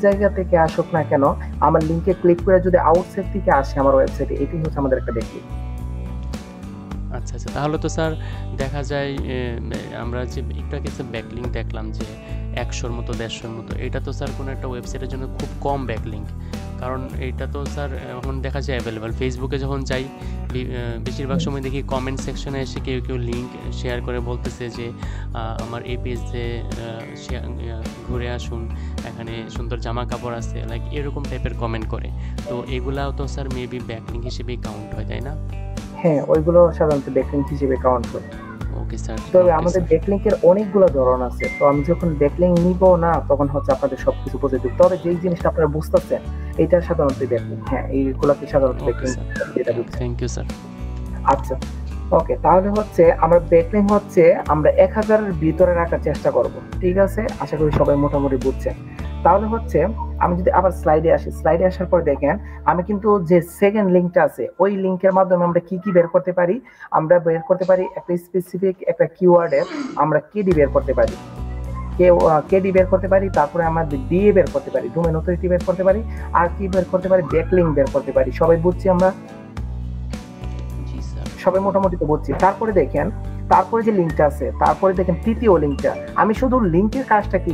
জায়গা থেকে আসুক না কেন, আমার লিঙ্কে ক্লিক করে যদি আউটসাইড থেকে আসে আমার ওয়েবসাইটে, এটাই হচ্ছে আমাদের একটা ব্যাকলিং। আচ্ছা, তাহলে তো স্যার দেখা যায় আমরা যে একটা কিছু ব্যাকলিং দেখলাম যে 100-র মতো 150-র মতো, এটা তো স্যার কোনো একটা ওয়েবসাইটের জন্য খুব কম ব্যাকলিং। কারণ এটা তো স্যার এখন দেখা যায় অ্যাভেলেবেল। ফেসবুকে যখন যাই বেশিরভাগ সময় দেখি কমেন্ট সেকশনে এসে কেউ লিঙ্ক শেয়ার করে বলতেছে যে আমার এই পেজে ঘুরে আসুন, এখানে সুন্দর জামা কাপড় আছে, লাইক এরকম টাইপের কমেন্ট করে। তো এগুলাও তো স্যার মেবি ব্যাকলিং হিসেবেই কাউন্ট হয়, তাই না? হ্যাঁ, ওইগুলো সাধারণত ব্যাকলিং হিসেবে কাউন্ট হয়। Okay sir. তবে আমাদের ব্যাকলিং এর অনেকগুলো ধরন আছে। তো আমি যখন ব্যাকলিং নিব না, তখন হচ্ছে আপনাদের সবকিছু বুঝে দিব। তবে যেই জিনিসটা আপনারা বুঝতেছেন, এটা সাধারণত ব্যাকলিং। হ্যাঁ, এইগুলোকে সাধারণত ব্যাকলিং যেটা বুঝছেন। Thank you sir. আচ্ছা, ওকে। তাহলে হচ্ছে আমরা ব্যাকলিং হচ্ছে আমরা 1000-এর ভিতরে রাখার চেষ্টা করব। ঠিক আছে, আশা করি সবাই মোটামুটি বুঝছেন। তাহলে হচ্ছে আমি যদি আবার স্লাইডে আসার পর দেখেন, আমি কিন্তু যে সেকেন্ড লিঙ্কটা আছে, ওই লিঙ্কের মাধ্যমে আমরা কি বের করতে পারি? আমরা বের করতে পারি একটা স্পেসিফিক একটা কিওয়ার্ডের আমরা কেডি বের করতে পারি, কেডি বের করতে পারি, তারপরে আমাদের ডিএ বের করতে পারি, ডোমেইন অথরিটি বের করতে পারি, আর কি বের করতে পারি? ব্যাকলিং বের করতে পারি। সবাই বুঝছি আমরা? সবাই মোটামুটি তো বুঝছি। তারপরে যে লিঙ্কটা আছে, তারপরে দেখেন তৃতীয় লিঙ্কটা, আমি শুধু লিঙ্কের কাজটা কি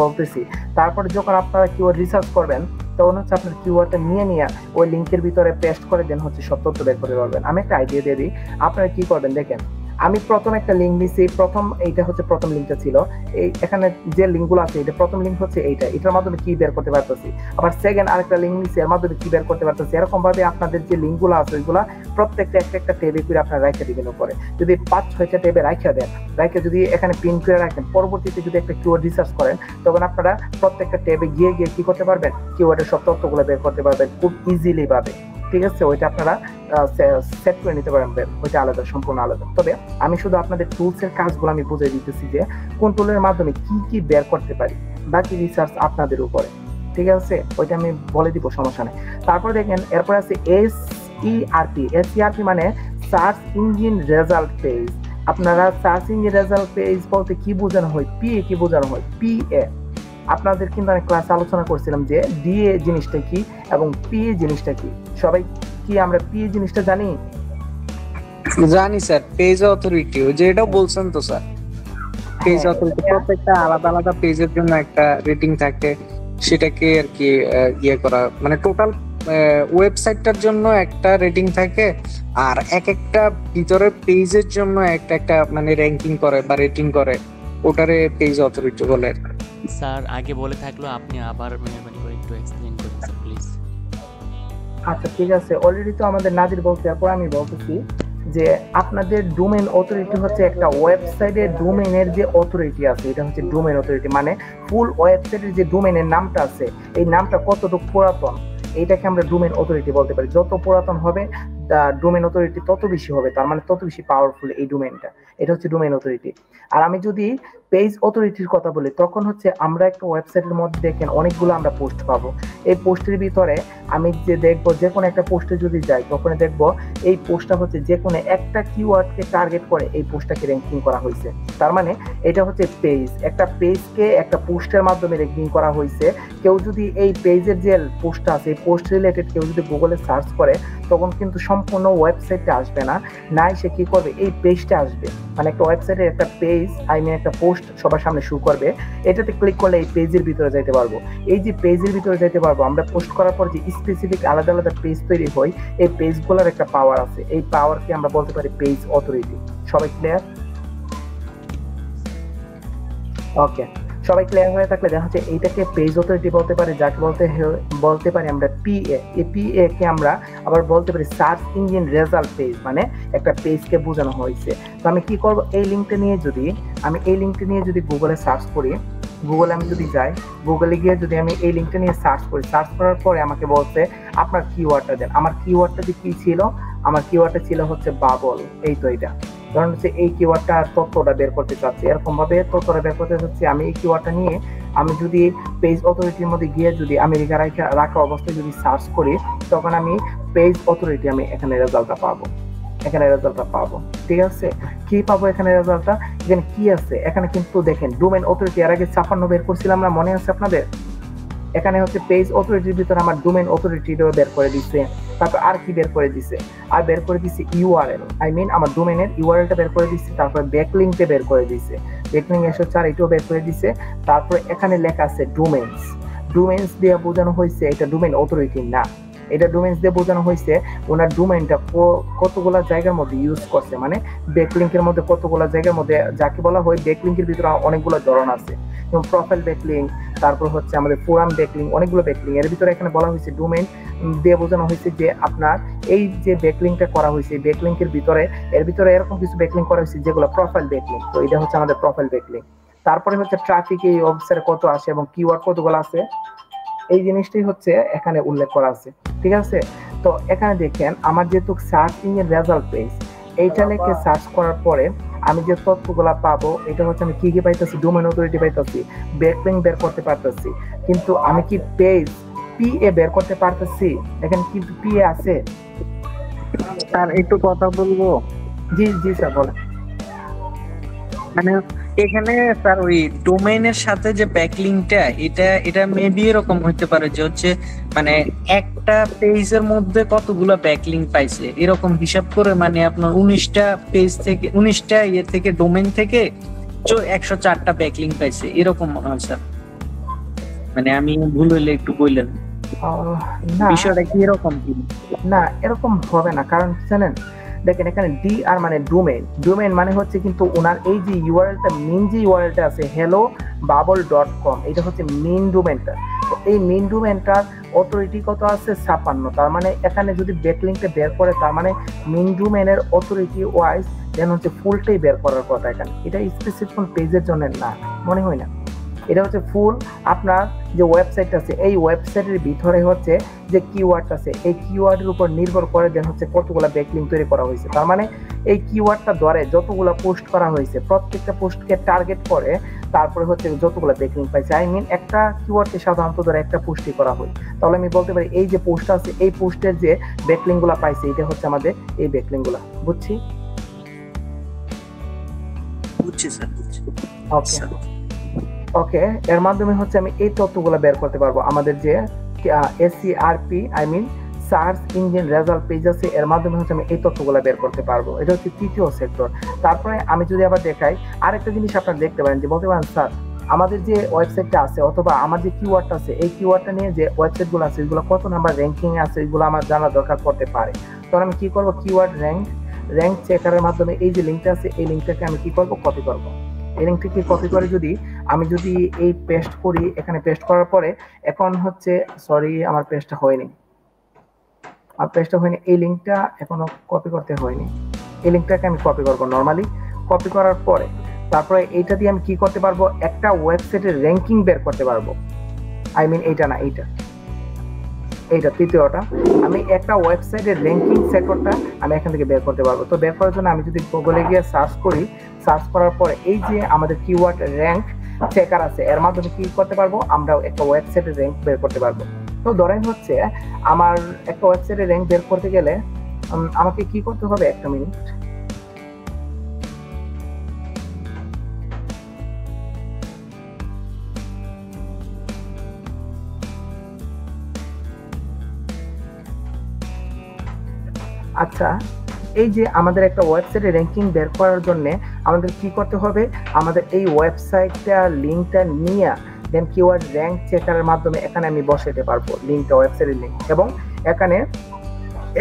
বলতেছি। তারপরে যখন আপনারা কিওয়ার্ড রিসার্চ করবেন, তখন হচ্ছে আপনার কিওয়ার্ডটা নিয়ে ওই লিঙ্কের ভিতরে পেস্ট করে দেন হচ্ছে সব তথ্য বের করতে পারবেন। আমি একটা আইডিয়া দিয়ে দিই, আপনারা কি করবেন দেখেন। আমি প্রথম একটা লিঙ্ক নিছি, এইটা হচ্ছে প্রথম লিঙ্কটা ছিল। এই এখানে যে লিঙ্কগুলো আছে, এটা প্রথম লিঙ্ক হচ্ছে এটার মাধ্যমে কি বের করতে পারতেছি। আবার সেকেন্ড আরেকটা লিঙ্ক নিছি, এর মাধ্যমে কি বের করতে পারতেছি। এরকম ভাবে আপনাদের যে লিঙ্কগুলো আছে, ওইগুলা প্রত্যেকটা একটা টেবে করে আপনারা রাখা দিবেন উপরে। যদি 5-6টা টেবে রাখা যদি এখানে পিন করে রাখেন, পরবর্তীতে যদি একটা কিওয়ার্ড রিসার্চ করেন, তখন আপনারা প্রত্যেকটা টেবে গিয়ে কি করতে পারবেন? কিওয়ার্ডের সব তথ্যগুলো বের করতে পারবেন খুব ইজিলি ভাবে। ঠিক আছে, ওইটা আপনারা সেট করে নিতে পারেন, ওইটা আলাদা, সম্পূর্ণ আলাদা। তবে আমি শুধু আপনাদের টুলসের কাজগুলো আমি বুঝিয়ে দিতেছি যে কোন টুলের মাধ্যমে কি বের করতে পারি, বাকি রিসার্চ আপনাদের উপরে। ঠিক আছে, ওইটা আমি বলে দিব, সমস্যা নেই। তারপরে দেখেন, এরপর আছে SERP মানে সার্চ ইঞ্জিন রেজাল্ট পেজ। আপনারা সার্চ ইঞ্জিন রেজাল্ট পেজ বলতে কি বোঝানো হয়? কি বোঝানো হয়? PA। আপনাদের কিন্তু অনেক ক্লাসে আলোচনা করছিলাম যে ডিএ জিনিসটা কি এবং পিএ জিনিসটা কি। সবাই কি আমরা পিএ জিনিসটা জানি? জানি স্যার, পেজ অথরিটি, ওই যে এটাও বলছেন তো স্যার, পেজ অথরিটি প্রত্যেকটা আলাদা আলাদা পেজের জন্য একটা রেটিং থাকে, সেটাকে আর কি ইয়ে করা, মানে টোটাল ওয়েবসাইটটার জন্য একটা রেটিং থাকে, আর এক একটা ভিতরে পেজের জন্য একটা একটা মানে র্যাঙ্কিং করে বা রেটিং করে, ওটারে পেজ অথরিটি বলে। স্যার আগে বলে থাকলো, আপনি আবার মেহরবানি করে একটু এক্সপ্লেইন করুন স্যার প্লিজ। আচ্ছা ঠিক আছে, অলরেডি তো আমাদের নাদির বলছে, তারপর আমি বলতেছি যে আপনাদের ডোমেইন অথরিটি হচ্ছে একটা ওয়েবসাইটের ডোমেইনের যে অথরিটি আছে, এটা হচ্ছে ডোমেইন অথরিটি, মানে ফুল ওয়েবসাইটের যে ডোমেইনের নামটা আছে, এই নামটা কতটুকু পুরাতন, এইটাকে আমরা ডোমেইন অথরিটি বলতে পারি। যত পুরাতন হবে ডোমেইন অথরিটি তত বেশি হবে, তার মানে তত বেশি পাওয়ারফুল এই ডোমেইনটা। এটা হচ্ছে ডোমেইন অথরিটি। আর আমি যদি পেজ অথরিটির কথা বলি, তখন হচ্ছে আমরা একটা ওয়েবসাইটের মধ্যে দেখেন অনেকগুলো আমরা পোস্ট পাবো। এই পোস্টের ভিতরে আমি যে দেখবো, যে কোনো একটা পোস্টে যদি যাই, তখন দেখবো এই পোস্টটা হচ্ছে যে কোনো একটা কিওয়ার্ডকে টার্গেট করে এই পোস্টটাকে র্যাঙ্কিং করা হয়েছে। তার মানে এটা হচ্ছে পেজ, একটা পেজকে একটা পোস্টের মাধ্যমে র্যাঙ্কিং করা হয়েছে। কেউ যদি এই পেজের যে পোস্টটা আছে, এই পোস্ট রিলেটেড কেউ যদি গুগলে সার্চ করে, তখন কিন্তু সম্পূর্ণ ওয়েবসাইটটা আসবে না, নাই সে কি করবে, এই পেজটা আসবে। মানে একটা ওয়েবসাইটের একটা পেজ, একটা পোস্ট সবার সামনে শো করবে, এটাতে ক্লিক করলে এই পেজের ভিতরে যাইতে পারবো। এই যে পেজের ভিতরে যাইতে পারবো, আমরা পোস্ট করার পর যে স্পেসিফিক আলাদা আলাদা পেজ তৈরি হয়, এই পেজগুলোর একটা পাওয়ার আছে, এই পাওয়ারকে আমরা বলতে পারি পেজ অথরিটি। সবাই ক্লিয়ার? ওকে, সবাই ক্লিয়ার হয়ে থাকলে দেখা যাচ্ছে এইটাকে পেজ অথরিটি বলতে পারি, যাকে বলতে পারি আমরা পিএ। এই পিএ কে আমরা আবার বলতে পারি সার্চ ইঞ্জিন রেজাল্ট পেজ, মানে একটা পেজকে বোঝানো হয়েছে। তো আমি কি করব, এই লিঙ্কটা নিয়ে যদি গুগলে সার্চ করি, গুগলে আমি যদি যাই, গুগলে গিয়ে যদি আমি এই লিঙ্কটা নিয়ে সার্চ করি, সার্চ করার পরে আমাকে বলছে আপনার কিওয়ার্ডটা দেন। আমার কিওয়ার্ডটা যে কি ছিল, আমার কিওয়ার্ডটা ছিল হচ্ছে বাবল। এই তো এটা ধরুন হচ্ছে এই কিওয়ার্ডটা তথ্যটা বের করতে চাচ্ছি, এরকম ভাবে তথ্যটা বের করতে চাচ্ছি। আমি এই কিওয়ার্ডটা নিয়ে আমি যদি পেজ অথরিটির মধ্যে গিয়ে যদি আমেরিকা রাখা অবস্থায় যদি সার্চ করি, তখন আমি পেজ অথরিটি আমি এখানে রেজাল্টটা পাবো। ঠিক আছে, কি পাবো এখানে রেজাল্টটা? এখানে কি আছে, এখানে কিন্তু দেখেন ডোমেইন অথরিটি এর আগে 56 বের করছিলাম না, মনে আছে আপনাদের? এখানে হচ্ছে পেজ অথরিটির ভিতরে আমার ডোমেইন অথরিটিটাও বের করে দিচ্ছে। তারপর আর কি বের করে দিছে, আর বের করে দিচ্ছে ইউআরএল, আমার ডোমেইনের ইউআরএলটা বের করে দিচ্ছে। তারপর ব্যাকলিংকটা বের করে দিচ্ছে, ব্যাকলিংক 104 এটাও বের করে দিচ্ছে। তারপর এখানে লেখা আছে ডোমেইনস দিয়ে বোঝানো হয়েছে এটা ডোমেইন অথরিটি না, এটা ডোমেইনস দিয়ে বোঝানো হয়েছে ওনার ডোমেইনটা কতগুলা জায়গার মধ্যে ইউজ করছে, মানে ব্যাকলিংকের মধ্যে কতগুলা জায়গার মধ্যে, যাকে বলা হয় ব্যাকলিংকের ভিতরে অনেকগুলো ধরন আছে, যেমন প্রোফাইল ব্যাকলিংক, তারপর হচ্ছে আমাদের ফোরাম ব্যাকলিংক, অনেকগুলো ব্যাকলিংক। এর ভিতরে এখানে বলা হয়েছে ডোমেইন দিয়ে বোঝানো হয়েছে যে আপনার এই যে ব্যাকলিংকটা করা হয়েছে, ব্যাকলিংকের ভিতরে এর ভিতরে এরকম কিছু ব্যাকলিংক করা হয়েছে যেগুলো প্রোফাইল ব্যাকলিংক। তো এটা হচ্ছে আমাদের প্রোফাইল ব্যাকলিংক। তারপরে হচ্ছে ট্রাফিক এই ওয়েবসাইটে কত আসে এবং কিওয়ার্ড কতগুলো আছে, এই জিনিসটাই হচ্ছে এখানে উল্লেখ করা আছে। ঠিক আছে, তো এখানে দেখেন আমার যেহেতু সার্চ ইঞ্জিন রেজাল্ট পেজ, এইটা লিখে সার্চ করার পরে আমি যে তথ্যগুলা পাবো, এটা হচ্ছে আমি কি পাইতেছি, ডোমেইন অথরিটি পাইতেছি, ব্যাকলিংক বের করতে পারতেছি, কিন্তু আমি কি পেজ পিএ বের করতে পারতেছি? এখানে কিন্তু পিএ আছে। স্যার একটু কথা বলবো? জি স্যার বলেন। মানে এখানে স্যার ওই ডোমেইনের সাথে যে ব্যাকলিংকটা, এটা মেবি এরকম হতে পারে যে হচ্ছে মানে একটা পেজের মধ্যে কতগুলো ব্যাকলিংক পাইছে এরকম হিসাব করে, মানে আপনার 19টা পেজ থেকে 19টা ইয়ে থেকে ডোমেইন থেকে 104টা ব্যাকলিংক পাইছে এরকম মনে হয় স্যার। মানে আমি ভুল হইলে একটু বললেন, না বিষয়টা কি এরকম? না, এরকম হবে না, কারণ জানেন দেখেন এখানে ডিআর মানে ডোমেইন মানে হচ্ছে কিন্তু ওনার এই যে ইউআরএলটা, মেইন যে ইউআরএলটা আছে hellobubble.com, এটা হচ্ছে মেইন ডোমেইনটা। তো এই মেইন ডোমেইনটার অথরিটি কত আছে? 56। তার মানে এখানে যদি ব্যাকলিংকটা বের করে, তার মানে মেইন ডোমেইনের অথরিটি ওয়াইজ দেন হচ্ছে ফুলটাই বের করার কথা এখানে। এটা স্পেসিফিক কোন পেজের জন্য না, মনে হয় না। এটা হচ্ছে ফুল আপনার যে ওয়েবসাইট আছে, এই ওয়েবসাইটের ভিতরে হচ্ছে যে কিওয়ার্ড আছে, এই কিওয়ার্ডের উপর নির্ভর করে দেন হচ্ছে কতগুলো ব্যাকলিংক তৈরি করা হয়েছে। তার মানে এই কিওয়ার্ডটা ধরে যতগুলো পোস্ট করা হয়েছে, প্রত্যেকটা পোস্টকে টার্গেট করে তারপরে হচ্ছে যতগুলো ব্যাকলিংক পাইছে। একটা কিওয়ার্ডকে সাধারণত ধরে একটা পোস্টই করা হয়। তাহলে আমি বলতে পারি এই যে পোস্ট আছে, এই পোস্টের যে ব্যাকলিংকগুলো পাইছে, এটা হচ্ছে আমাদের এই ব্যাকলিংকগুলো। বুঝছি স্যার, ওকে ওকে, এর মাধ্যমে হচ্ছে আমি এই তথ্যগুলো বের করতে পারবো। আমাদের যে এসসিআরপি সার্চ ইঞ্জিন রেজাল্ট পেজ আছে, এর মাধ্যমে হচ্ছে আমি এই তথ্যগুলো বের করতে পারবো। এটা হচ্ছে তৃতীয় সেক্টর। তারপরে আমি যদি আবার দেখাই আরেকটা জিনিস আপনারা দেখতে পারেন যে বলতে পারেন স্যার আমাদের যে ওয়েবসাইটটা আছে অথবা আমার যে কিওয়ার্ডটা আছে এই কিওয়ার্ডটা নিয়ে যে ওয়েবসাইটগুলো আছে এগুলো কত নাম্বার র্যাঙ্কিং এ আছে এগুলো আমার জানা দরকার পড়তে পারে। তখন আমি কি করব, কিওয়ার্ড র্যাঙ্ক চেকারের মাধ্যমে এই যে লিঙ্কটা আছে এই লিঙ্কটাকে আমি কি করব, কপি করব। এই লিঙ্কটাকে কপি করে আমি যদি এই পেস্ট করি, এখানে পেস্ট করার পরে এখন হচ্ছে সরি আমার পেস্টটা হয়নি, এই লিঙ্কটা এখনো কপি করতে হয়নি। এই লিঙ্কটাকে আমি কপি করব নরমালি। কপি করার পরে তারপরে এইটা দিয়ে আমি কি করতে পারবো, একটা ওয়েবসাইটের র্যাঙ্কিং বের করতে পারবো। আই মিন এইটা না, এইটা তৃতীয়টা, আমি একটা ওয়েবসাইটের র্যাঙ্কিং সেক্টরটা আমি এখান থেকে বের করতে পারবো। তো বের করার জন্য আমি যদি গুগলে গিয়ে সার্চ করি, সার্চ করার পরে এই যে আমাদের কিওয়ার্ড র্যাঙ্ক চেকার আছে এর মাধ্যমে কি করতে পারবো, আমরা একটা ওয়েবসাইটের র্যাঙ্ক বের করতে পারবো। তো ধরেন হচ্ছে আমার একটা ওয়েবসাইটের র্যাঙ্ক বের করতে গেলে আমাকে কি করতে হবে, একটা মিনিট। আচ্ছা, এই যে আমাদের একটা ওয়েবসাইটের র্যাঙ্কিং বের করার জন্য আমাদের কি করতে হবে, আমাদের এই ওয়েবসাইটটা লিঙ্কটা নিয়ে দেন কিওয়ার্ড র্যাঙ্ক চেকারের মাধ্যমে এখানে আমি বসাতে পারবো লিঙ্কটা, ওয়েবসাইটের লিঙ্ক, এবং এখানে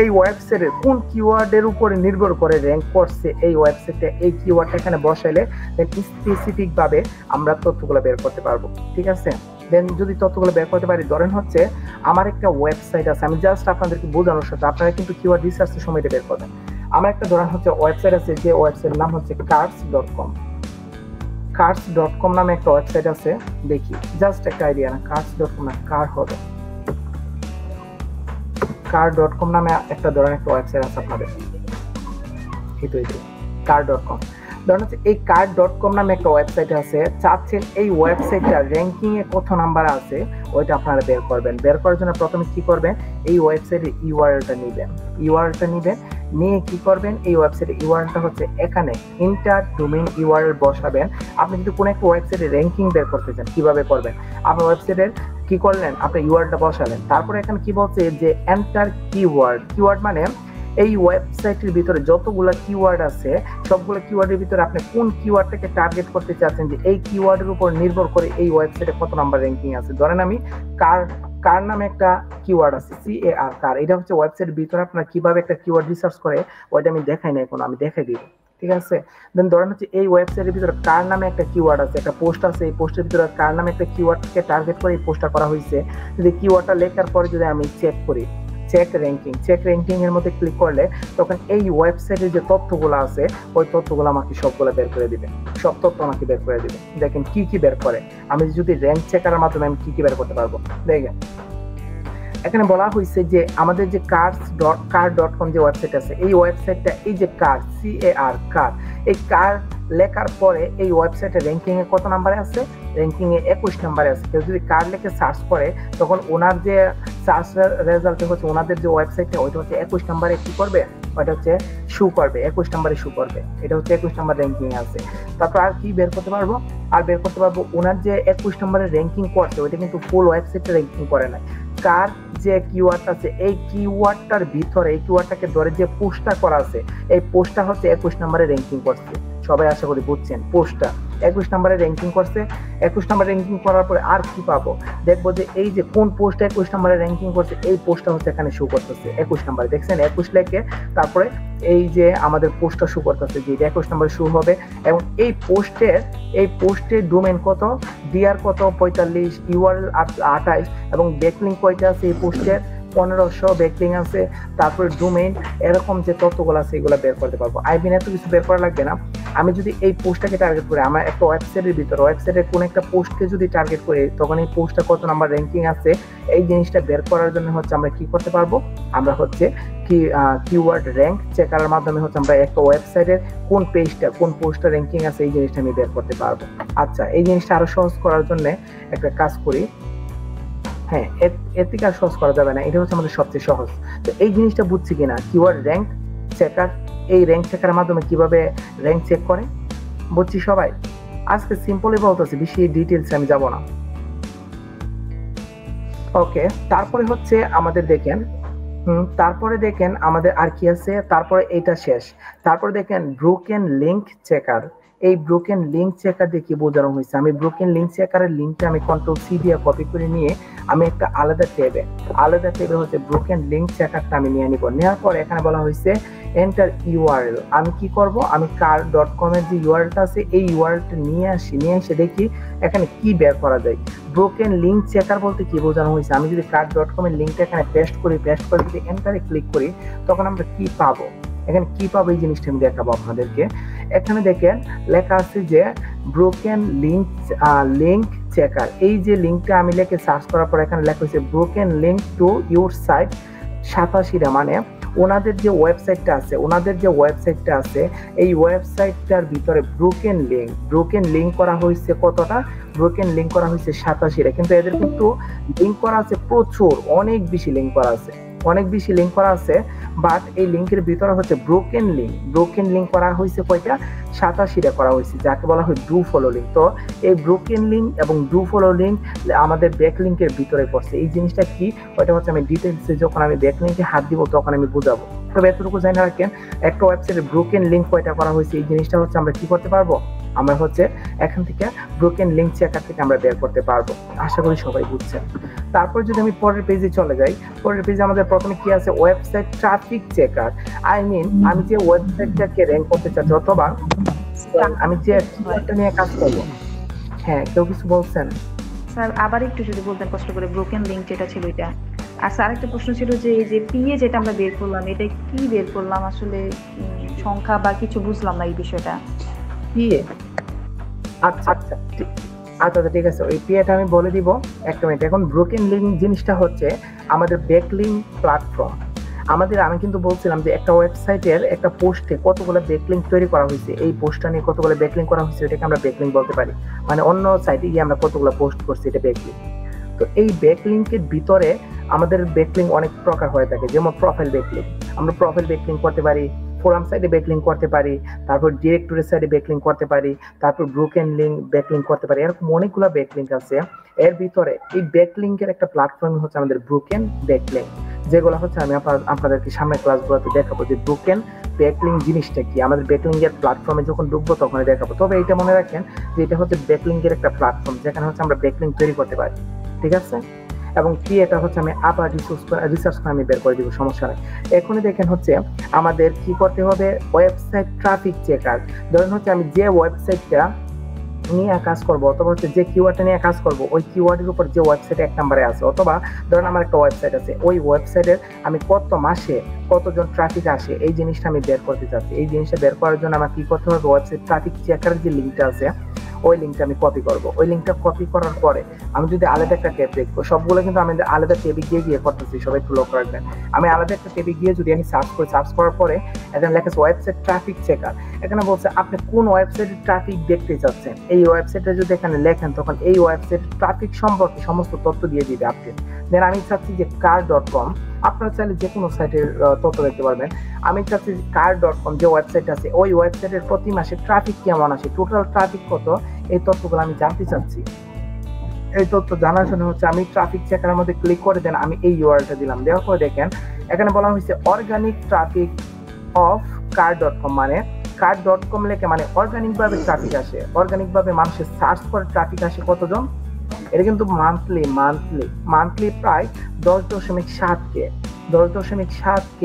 এই ওয়েবসাইটের কোন কিওয়ার্ডের উপরে নির্ভর করে র্যাঙ্ক করছে এই ওয়েবসাইটে, এই কিওয়ার্ডটা এখানে বসাইলে দেন স্পেসিফিক ভাবে আমরা তথ্যগুলো বের করতে পারবো। ঠিক আছে, দেন যদি তথ্যগুলো বের করতে পারি, ধরেন হচ্ছে আমার একটা ওয়েবসাইট আছে, আমি জাস্ট আপনাদেরকে বোঝানোর সাথে আপনারা কিন্তু কিওয়ার্ড রিসার্চের সময়টা বের করবেন। আমার একটা ধরেন হচ্ছে ওয়েবসাইট আছে, যে ওয়েবসাইটের নাম হচ্ছে cars.com। cars.com নামে একটা ওয়েবসাইট আছে, দেখি জাস্ট একটা আইডিয়া না, cars.com না কার হবে, car.com নামে একটা ধরেন একটা ওয়েবসাইট আছে আপনাদের, এই car.com। ধরেন হচ্ছে এই car.com নামে একটা ওয়েবসাইট আছে, চাচ্ছেন এই ওয়েবসাইটটা র্যাঙ্কিং এ কত নাম্বার আছে ওইটা আপনারা বের করবেন। বের করার জন্য প্রথমে কি করবেন, এই ওয়েবসাইটের ইউআরএলটা নেবেন, নিয়ে কি করবেন, এই ওয়েবসাইটের ইউআরএলটা হচ্ছে এখানে ইন্টার ডোমেইন ইউআরএল বসাবেন। আপনি যদি কোনো একটা ওয়েবসাইটের র্যাঙ্কিং বের করতে চান কিভাবে করবেন, আপনার ওয়েবসাইটের কি করলেন, আপনি ইউআরএলটা বসালেন, তারপরে এখানে কি বলছে যে এন্টার কিওয়ার্ড মানে এই ওয়েবসাইটের ভিতরে যতগুলো কিওয়ার্ড আছে সবগুলো কিওয়ার্ডের ভিতরে আপনি কোন কিওয়ার্ডটাকে টার্গেট করতে চাচ্ছেন, যে এই কিওয়ার্ডের উপর নির্ভর করে এই ওয়েবসাইটে কত নাম্বার র্যাঙ্কিং আছে। ধরেন আমি কার নামে একটা কিওয়ার্ড আছে, CAR কার, এটা হচ্ছে ওয়েবসাইটের ভিতরে আপনারা কিভাবে একটা কিওয়ার্ড রিসার্চ করে ওইটা আমি দেখাই না এখন, আমি দেখাই দিব। ঠিক আছে, দেন ধরেন হচ্ছে এই ওয়েবসাইটের ভিতরে কার নামে একটা কিওয়ার্ড আছে, একটা পোস্ট আছে, এই পোস্টের ভিতরে কার নামে একটা কিওয়ার্ডকে টার্গেট করে এই পোস্টটা করা হয়েছে। যদি কিওয়ার্ডটা লেখার পরে যদি আমি চেক করি, চেক র্যাঙ্কিং এর মধ্যে ক্লিক করলে তখন এই ওয়েবসাইটের যে তথ্যগুলো আছে ওই তথ্যগুলো আমাকে সবগুলো বের করে দিবে, সব তথ্য আমাকে বের করে দিবে। দেখেন কি কি বের করে, আমি যদি র্যাঙ্ক চেকারের মাধ্যমে আমি কি বের করতে পারবো। দেখেন এখানে বলা হয়েছে যে আমাদের যে car.com যে ওয়েবসাইট আছে, এই ওয়েবসাইটটা এই যে CAR এই কার লেখার পরে এই ওয়েবসাইটের র্যাঙ্কিং এ কত নাম্বারে আছে, র্যাঙ্কিং এ 21 নম্বরে আছে। কেউ যদি কার লিখে সার্চ করে তখন ওনার যে সার্চ রেজাল্টে হচ্ছে ওনাদের যে ওয়েবসাইটটা ওইটা হচ্ছে 21 নম্বরে কি করবে, ওইটা হচ্ছে শো করবে, 21 নম্বরে শো করবে, এটা হচ্ছে 21 নম্বর র্যাঙ্কিং এ আছে। তারপর আর কি বের করতে পারবো, ওনার যে 21 নম্বরে র্যাঙ্কিং করছে ওইটা কিন্তু ফুল ওয়েবসাইটে র্যাঙ্কিং করে নাই। কার যে কিওয়ার্ড আছে এই কিওয়ার্ডটার ভিতরে এই কিওয়ার্ডটাকে ধরে যে পোস্টটা করা আছে এই পোস্টটা হচ্ছে 21 নম্বরে র্যাঙ্কিং করছে। সবাই আশা করি বুঝছেন, পোস্টটা 21 নম্বরে র্যাঙ্কিং করছে। 21 নম্বরে র্যাঙ্কিং করার পরে আর কি পাবো, দেখবো যে এই যে কোন পোস্টটা 21 নম্বরে র্যাঙ্কিং করছে এই পোস্টটা হচ্ছে এখানে শো করতেছে 21 নম্বরে, দেখছেন 21 লেখে তারপরে এই যে আমাদের পোস্টটা শো করতেছে যে 21 নম্বরে শো হবে। এবং এই পোস্টের ডোমেইন কত, ডিআর কত 45, ইউআরএল 28 এবং ব্যাকলিংক কয়টা আছে এই পোস্টের 1500 ব্যাকলিংক আছে, তারপরে ডোমেইন, এরকম যে তথ্যগুলো আছে এগুলো বের করতে পারবো। আইবিন এত কিছু বের করা লাগবে না। আমি যদি এই পোস্টটাকে টার্গেট করি, আমার একটা ওয়েবসাইটের ভিতরে ওয়েবসাইটের কোন একটা পোস্টকে যদি টার্গেট করি তখন এই পোস্টটা কত নাম্বার র্যাঙ্কিং আছে এই জিনিসটা বের করার জন্য হচ্ছে আমরা কি করতে পারবো, আমরা হচ্ছে কিওয়ার্ড র্যাঙ্ক চেকারের মাধ্যমে হচ্ছে আমরা একটা ওয়েবসাইটের কোন পেজটা কোন পোস্টটা র্যাঙ্কিং আছে এই জিনিসটা আমি বের করতে পারবো। আচ্ছা, এই জিনিসটা আরো সহজ করার জন্য একটা কাজ করি, হ্যাঁ এর থেকে আর সহজ করা যাবে না, এটা হচ্ছে আমাদের সবচেয়ে সহজ। তো এই জিনিসটা বুঝছি কিনা, কিওয়ার্ড র্যাঙ্ক চেকার, এই র্যাঙ্ক চেকারের মাধ্যমে কিভাবে র্যাঙ্ক চেক করে বুঝছি সবাই। আজকে সিম্পলি বলতেছি, বেশি ডিটেইলসে আমি যাব না। ওকে, তারপরে হচ্ছে আমাদের দেখেন তারপরে দেখেন আমাদের আর কি আছে, তারপরে এটা শেষ। তারপরে দেখেন ব্রোকেন লিংক চেকার। এই ব্রোকেন লিংক চেকার দিয়ে কি বোঝানো হয়েছে, আমি ব্রোকেন লিংক চেকারের লিঙ্কটা আমি কন্ট্রোল সি দিয়ে কপি করে নিয়ে আমি একটা আলাদা ট্যাবে হচ্ছে ব্রোকেন লিংক চেকারটা আমি নিয়ে নিব। নেওয়ার পর এখানে বলা হয়েছে এন্টার ইউআরএল। আমি কি করব, আমি car.com এর যে ইউআরএলটা আছে এই ইউআরএলটা নিয়ে এসে দেখি এখানে কি বের করা যায়। ব্রোকেন লিংক চেকার বলতে কি বোঝানো হয়েছে, আমি যদি car.com এর লিঙ্কটা এখানে পেস্ট করে যদি এন্টারে ক্লিক করি তখন আমরা কি পাবো, এখানে কি পাবো এই জিনিসটা আমি দেখাবো আপনাদেরকে। এখানে দেখেন লেখা আছে যে ব্রোকেন লিংক চেকার। এই যে লিঙ্কটা আমি লিখে সার্চ করার পর এখানে লেখা হয়েছে broken link to your site 87টা, মানে ওনাদের যে ওয়েবসাইটটা আছে এই ওয়েবসাইটটার ভিতরে ব্রোকেন লিংক করা হয়েছে কতটা, ব্রোকেন লিংক করা হয়েছে 87টা। কিন্তু এদের কিন্তু লিংক করা আছে প্রচুর, অনেক বেশি লিংক করা আছে, বাট এই লিংকের ভিতরে হচ্ছে ব্রোকেন লিংক করা হয়েছে কয়টা, 87টা করা হয়েছে, যাকে বলা হয় ডু ফলো লিংক। তো এই ব্রোকেন লিংক এবং ডু ফলো লিংক আমাদের ব্যাক লিংকের ভিতরে পড়ছে। এই জিনিসটা কি, ওইটা হচ্ছে আমি ডিটেইলসে যখন আমি ব্যাক লিংকে হাত দিব তখন আমি বুঝাবো। তবে এতটুকু জানি রাখেন, একটা ওয়েবসাইটে ব্রোকেন লিংক কয়টা করা হয়েছে এই জিনিসটা হচ্ছে আমরা কি করতে পারবো, আমরা হচ্ছে এখান থেকে ব্রোকেন লিংক চেকার থেকে আমরা বের করতে পারবো। আশা করি সবাই বুঝছেন। তারপর যদি আমি পরের পেজে চলে যাই, পরের পেজে আমাদের প্রথমে কি আছে, ওয়েবসাইট ট্রাফিক চেকার। আমি যে ওয়েবসাইটটাকে র্যাঙ্ক করতে চাচ্ছি অথবা আমি যে কিওয়ার্ডটা নিয়ে কাজ করবো। হ্যাঁ, কেউ কিছু বলছেন? স্যার আবার একটু যদি বলতেন কষ্ট করে, ব্রোকেন লিংক যেটা ছিল এটা। আর স্যার একটা প্রশ্ন ছিল যে এই যে পিএ যেটা আমরা বের করলাম, এটা কি বের করলাম আসলে, সংখ্যা বা কিছু বুঝলাম না এই বিষয়টা। পিএ, আচ্ছা ঠিক আছে, ওই পিএটা আমি বলে দিব একটা মিনিট। এখন ব্রোকেন লিংক জিনিসটা হচ্ছে আমাদের ব্যাকলিংক প্ল্যাটফর্ম। আমি কিন্তু বলছিলাম যে একটা ওয়েবসাইটের একটা পোস্টে কতগুলো ব্যাকলিংক তৈরি করা হয়েছে, এই পোস্টটা নিয়ে কতগুলো ব্যাকলিংক করা হয়েছে এটাকে আমরা ব্যাকলিংক বলতে পারি। মানে অন্য সাইটে গিয়ে আমরা কতগুলো পোস্ট করছি এটা ব্যাকলিংক। তো এই ব্যাকলিংকের ভিতরে আমাদের ব্যাকলিংক অনেক প্রকার হয়ে থাকে, যেমন প্রোফাইল ব্যাকলিংক, আমরা প্রোফাইল ব্যাকলিংক করতে পারি, ফোরাম সাইডে ব্যাকলিংক করতে পারি, তারপর ডিরেক্টরি সাইডে ব্যাকলিংক করতে পারি, তারপর ব্রোকেন লিংক ব্যাকলিংক করতে পারি। এরকম অনেকগুলো ব্যাকলিংক আছে। এর ভিতরে এই ব্যাকলিংকের একটা প্ল্যাটফর্ম হচ্ছে আমাদের ব্রোকেন ব্যাকলিংক, যেগুলো হচ্ছে আমি আপনাদেরকে সামনে ক্লাসগুলোতে দেখাবো যে ব্রোকেন ব্যাকলিংক জিনিসটা কি। আমাদের ব্যাকলিংকের প্ল্যাটফর্মে যখন ঢুকবো তখনই দেখাবো। তবে এটা মনে রাখেন যে এটা হচ্ছে ব্যাকলিংকের একটা প্ল্যাটফর্ম যেখানে হচ্ছে আমরা ব্যাকলিংক তৈরি করতে পারি, ঠিক আছে। এবং কি এটা হচ্ছে আমি আবার রিসার্চ করে আমি বের করে দিব, সমস্যা নেই। এখনই দেখেন হচ্ছে আমাদের কি করতে হবে, ওয়েবসাইট ট্রাফিক চেকার। ধরেন হচ্ছে আমি যে ওয়েবসাইটটা নিয়ে কাজ করবো অথবা হচ্ছে যে কিওয়ার্ডটা নিয়ে কাজ করবো ওই কিওয়ার্ডের উপর যে ওয়েবসাইট 1 নম্বরে আছে, অথবা ধরেন আমার একটা ওয়েবসাইট আছে, ওই ওয়েবসাইটের আমি কত মাসে কতজন ট্রাফিক আসে এই জিনিসটা আমি বের করতে চাচ্ছি। এই জিনিসটা বের করার জন্য আমার কি করতে হবে, ওয়েবসাইট ট্রাফিক চেকারের যে লিঙ্কটা আছে ওই লিঙ্কটা আমি কপি করব। ওই লিঙ্কটা কপি করার পরে আমি যদি আলাদা একটা ট্যাব দেখবো, সবগুলো কিন্তু আমি আলাদা ট্যাবে গিয়ে করতেছি, সবাই একটু লক্ষ্য রাখবেন। আমি আলাদা একটা ট্যাবে গিয়ে যদি আমি সার্চ করার পরে এখানে লেখা আছে ওয়েবসাইট ট্রাফিক চেকার। এখানে বলছে আপনি কোন ওয়েবসাইটের ট্রাফিক দেখতে চাচ্ছেন, এই ওয়েবসাইটে যদি এখানে লেখেন তখন এই ওয়েবসাইট ট্রাফিক সম্পর্কে সমস্ত তথ্য দিয়ে দিবে আপডেট। দেন আমি চাচ্ছি যে car.com, আপনারা চাইলে যে কোনো সাইটের তথ্য দেখতে পারবেন। আমি চাচ্ছি car.com যে ওয়েবসাইট আছে ওই ওয়েবসাইটের প্রতি মাসে ট্রাফিক কেমন আসে, টোটাল ট্রাফিক কত, এই তথ্যগুলো আমি জানতে চাচ্ছি। এই তথ্য জানার জন্য হচ্ছে আমি ট্রাফিক চেকারের মধ্যে ক্লিক করে দেন আমি এই ইউআরএলটা দিলাম। দেওয়ার পরে দেখেন এখানে বলা হয়েছে অর্গানিক ট্রাফিক অফ car.com, মানে car.com লেখে মানে অর্গানিক ভাবে ট্রাফিক আসে, অর্গানিক ভাবে মানুষের সার্চ করে ট্রাফিক আসে কতজন, এটা কিন্তু মান্থলি প্রায় 10.7K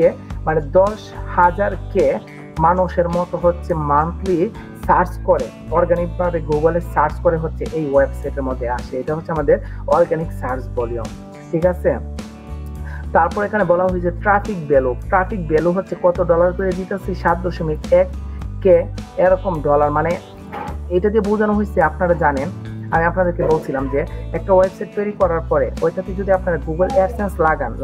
মানে 10,000 মানুষের মতো হচ্ছে মান্থলি সার্চ করে, অর্গানিক ভাবে গুগলে সার্চ করে হচ্ছে এই ওয়েবসাইটের মধ্যে আসে। এটা হচ্ছে আমাদের অর্গানিক সার্চ ভলিউম, ঠিক আছে। তারপর এখানে বলা হয়েছে ট্রাফিক ভ্যালু হচ্ছে কত ডলার করে দিতেছে, 7.1K এরকম ডলার। মানে এটা দিয়ে বোঝানো হয়েছে, আপনারা জানেন আমি আপনাদেরকে বলছিলাম যে একটা ওয়েবসাইট তৈরি করার পরে ওইটাতে যদি আপনারা গুগল অ্যাডসেন্স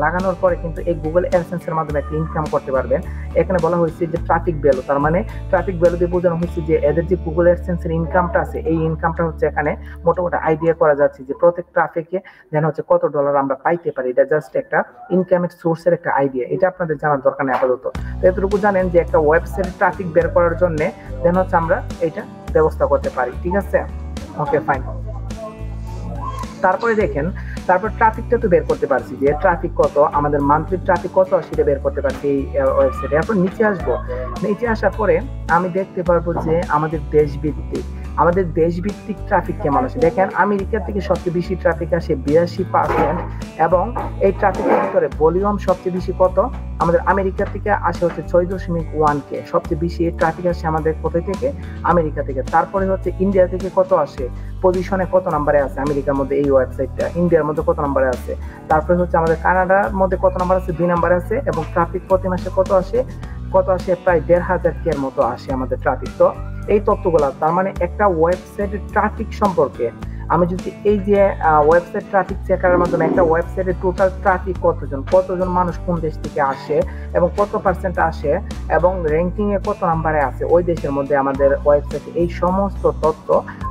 লাগানোর পরে কিন্তু এই গুগল অ্যাডসেন্সের মাধ্যমে একটা ইনকাম করতে পারবেন। এখানে বলা হয়েছে যে ট্রাফিক ভ্যালু, তার মানে ট্রাফিক ভ্যালু দিয়ে বোঝানো হয়েছে যে এদের যে গুগল অ্যাডসেন্সের ইনকামটা আছে এই ইনকামটা হচ্ছে এখানে মোটামুটি আইডিয়া করা যাচ্ছে যে প্রত্যেক ট্রাফিকে যেন হচ্ছে কত ডলার আমরা পাইতে পারি। এটা জাস্ট একটা ইনকামের সোর্সের একটা আইডিয়া, এটা আপনাদের জানার দরকার নেই আপাতত। তো এতটুকু জানেন যে একটা ওয়েবসাইট ট্রাফিক বের করার জন্য যেন হচ্ছে আমরা এটা ব্যবস্থা করতে পারি, ঠিক আছে। Okay fine. তারপরে দেখেন তারপর ট্রাফিকটা তো বের করতে পারছি যে ট্রাফিক কত, আমাদের মান্থলি ট্রাফিক কত সেটা বের করতে পারছি এই ওয়েবসাইটে। এরপর নিচে আসবো, নিচে আসার পরে আমি দেখতে পারবো যে আমাদের দেশভিত্তিক ট্রাফিক কেমন আছে। দেখেন আমেরিকা থেকে সবচেয়ে বেশি ট্রাফিক আসে 82%, এবং এই ট্রাফিকের ভিতরে ভলিউম সবচেয়ে বেশি কত, আমাদের আমেরিকা থেকে আসে হচ্ছে 6.1K। সবচেয়ে বেশি ট্রাফিক আসে আমাদের কোথায় থেকে, আমেরিকা থেকে। তারপরে হচ্ছে ইন্ডিয়া থেকে কত আসে, পজিশনে কত নাম্বারে আছে আমেরিকার মধ্যে এই ওয়েবসাইটটা, ইন্ডিয়ার মধ্যে কত নাম্বারে আছে। তারপরে হচ্ছে আমাদের কানাডার মধ্যে কত নাম্বার আছে, 2 নাম্বারে আছে। এবং ট্রাফিক প্রতি মাসে কত আসে প্রায় 1,500K এর মতো আসে আমাদের ট্রাফিক। তো এই তথ্যগুলো, তার মানে একটা ওয়েবসাইটের ট্রাফিক সম্পর্কে আমি যদি এই যে ওয়েবসাইট ট্রাফিক চেকারের মাধ্যমে একটা ওয়েবসাইটের টোটাল ট্রাফিক কতজন মানুষ কোন দেশ থেকে আসে এবং কত পার্সেন্ট আসে এবং র্যাঙ্কিং এ কত নাম্বারে আছে ওই দেশের মধ্যে আমাদের ওয়েবসাইটে, এই সমস্ত তথ্য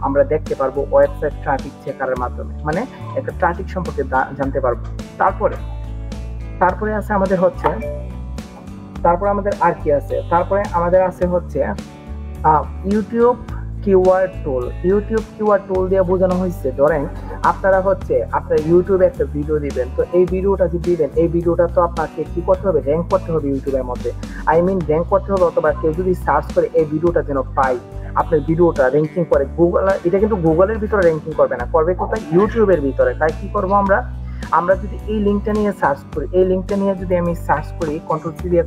আমরা দেখতে পারবো ওয়েবসাইট ট্রাফিক চেকারের মাধ্যমে, মানে একটা ট্রাফিক সম্পর্কে জানতে পারবো। তারপরে আছে আমাদের হচ্ছে, তারপরে আমাদের আর কি আছে, তারপরে আমাদের আছে হচ্ছে ইউটিউব কিওয়ার্ড টুল দিয়ে বোঝানো হয়েছে। ধরেন আপনারা ইউটিউবে একটা ভিডিও দিবেন, তো এই ভিডিওটা যে দিবেন, এই ভিডিওটা তো আপনাকে কি করতে হবে, র্যাঙ্ক করতে হবে ইউটিউবের মধ্যে। র্যাঙ্ক করতে হবে, অথবা কেউ যদি সার্চ করে এই ভিডিওটা যেন পাই, আপনার ভিডিওটা র্যাঙ্কিং করে গুগল। এটা কিন্তু গুগলের ভিতরে র্যাঙ্কিং করবে না, করবে কোথায়, ইউটিউবের ভিতরে। তাই কি করবো আমরা যদি এই লিঙ্কটা নিয়ে সার্চ করি, এই লিঙ্কটা নিয়ে যদি আমি সার্চ করি, কন্ট্রোল সি দিয়ে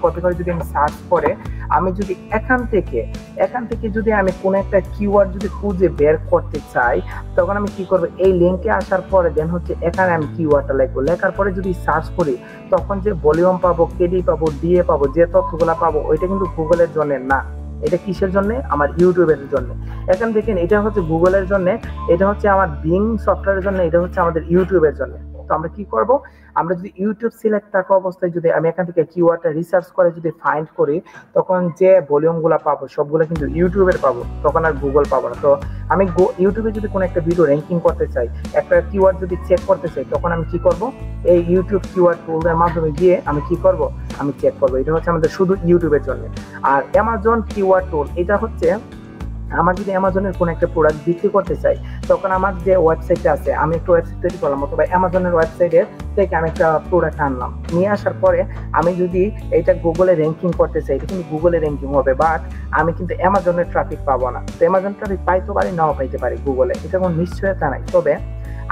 কপি করে যদি আমি সার্চ করে, আমি যদি এখান থেকে যদি আমি কোনো একটা কিওয়ার্ড যদি খুঁজে বের করতে চাই, তখন আমি কি করবো, এই লিঙ্কে আসার পরে দেন হচ্ছে এখানে আমি কিওয়ার্ডটা লিখবো। লেখার পরে যদি সার্চ করি, তখন যে ভলিউম পাবো, কেডি পাবো, ডিএ পাবো, যে তথ্যগুলো পাবো, ওইটা কিন্তু গুগলের জন্য না, এটা কিসের জন্য, আমার ইউটিউবের জন্য। এখন দেখেন এটা হচ্ছে গুগলের জন্য, এটা হচ্ছে আমার বিং সফটওয়্যারের জন্য, এটা হচ্ছে আমাদের ইউটিউবের জন্য। তো আমরা কি করব, আমরা যদি ইউটিউব সিলেক্ট থাকা অবস্থায় যদি আমি এখান থেকে কিওয়ার্ডটা রিসার্চ করে যদি ফাইন্ড করি, তখন যে ভলিউমগুলো পাবো সবগুলো কিন্তু ইউটিউবের পাবো, তখন আর গুগল পাবো না। তো আমি ইউটিউবে যদি কোনো একটা ভিডিও র্যাঙ্কিং করতে চাই, একটা কিওয়ার্ড যদি চেক করতে চাই, তখন আমি কি করব, এই ইউটিউব কিওয়ার্ড টুলের মাধ্যমে গিয়ে আমি কি করব, আমি চেক করব। এটা হচ্ছে আমাদের শুধু ইউটিউবের জন্য। আর অ্যামাজন কিওয়ার্ড টুল, এটা হচ্ছে আমার যদি অ্যামাজনের কোনো একটা প্রোডাক্ট বিক্রি করতে চাই, তখন আমার যে ওয়েবসাইটে আছে, আমি একটা ওয়েবসাইট তৈরি করলাম, অথবা অ্যামাজনের ওয়েবসাইটে থেকে আমি একটা প্রোডাক্ট আনলাম, নিয়ে আসার পরে আমি যদি এটা গুগলে র্যাঙ্কিং করতে চাই, এটা কিন্তু গুগলে র্যাঙ্কিং হবে, বাট আমি কিন্তু অ্যামাজনের ট্রাফিক পাবো না। তো অ্যামাজন ট্রাফিক পাইতে পারি, নাও পাইতে পারি গুগলে, এটা কোনো নিশ্চয়তা নাই। তবে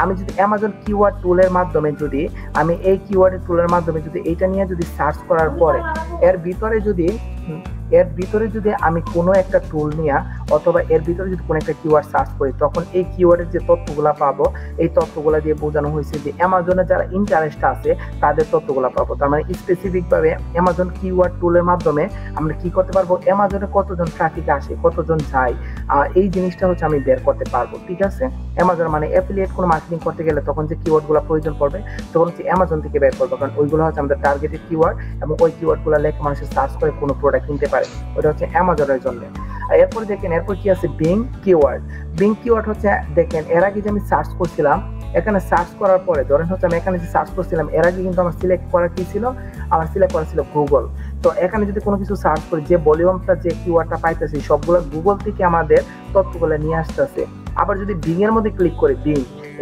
আমি যদি অ্যামাজন কিওয়ার্ড টুলের মাধ্যমে যদি আমি এই কিওয়ার্ড টুলের মাধ্যমে যদি এইটা নিয়ে যদি সার্চ করার পরে এর ভিতরে যদি আমি কোনো একটা টুল নিয়ে অথবা এর ভিতরে যদি কোনো একটা কিওয়ার্ড সার্চ করি, তখন এই কিওয়ার্ডের যে তথ্যগুলা পাবো, এই তথ্যগুলা দিয়ে বোঝানো হয়েছে যে অ্যামাজনে যারা ইন্টারেস্ট আছে তাদের তথ্যগুলা পাবো। তার মানে স্পেসিফিক ভাবে অ্যামাজন কিওয়ার্ড টুলের মাধ্যমে আমরা কি করতে পারবো, অ্যামাজনে কতজন ট্রাফিক আসে, কতজন যায়, এই জিনিসটা হচ্ছে আমি বের করতে পারবো। ঠিক আছে, অ্যামাজন মানে অ্যাফিলিয়েট কোনো মার্কেটিং করতে গেলে তখন যে কিওয়ার্ডগুলো প্রয়োজন পড়বে, তখন হচ্ছে অ্যামাজন থেকে বের করবো, কারণ ওইগুলো হচ্ছে আমাদের টার্গেটেড কিওয়ার্ড, এবং ওই কিওয়ার্ডগুলো লেখা মানুষের সার্চ করে কোনো প্রোডাক্ট কিনতে পারে, ওটা হচ্ছে অ্যামাজনের জন্য। এরপর দেখেন, এরপর কি আছে, বিং কিওয়ার্ড হচ্ছে, দেখেন এর আগে যে আমি সার্চ করছিলাম, এখানে সার্চ করার পরে ধরেন হচ্ছে আমি এখানে যে সার্চ করছিলাম, এর আগে কিন্তু আমার সিলেক্ট করা কি ছিল, আমার সিলেক্ট করা ছিল গুগল। তো এখানে যদি কোনো কিছু সার্চ করি, যে ভলিউমটা যে কিওয়ার্ডটা পাইতেছি সবগুলো গুগল থেকে আমাদের তথ্যগুলো নিয়ে আসতেছে। আবার যদি বিং এর মধ্যে ক্লিক করি,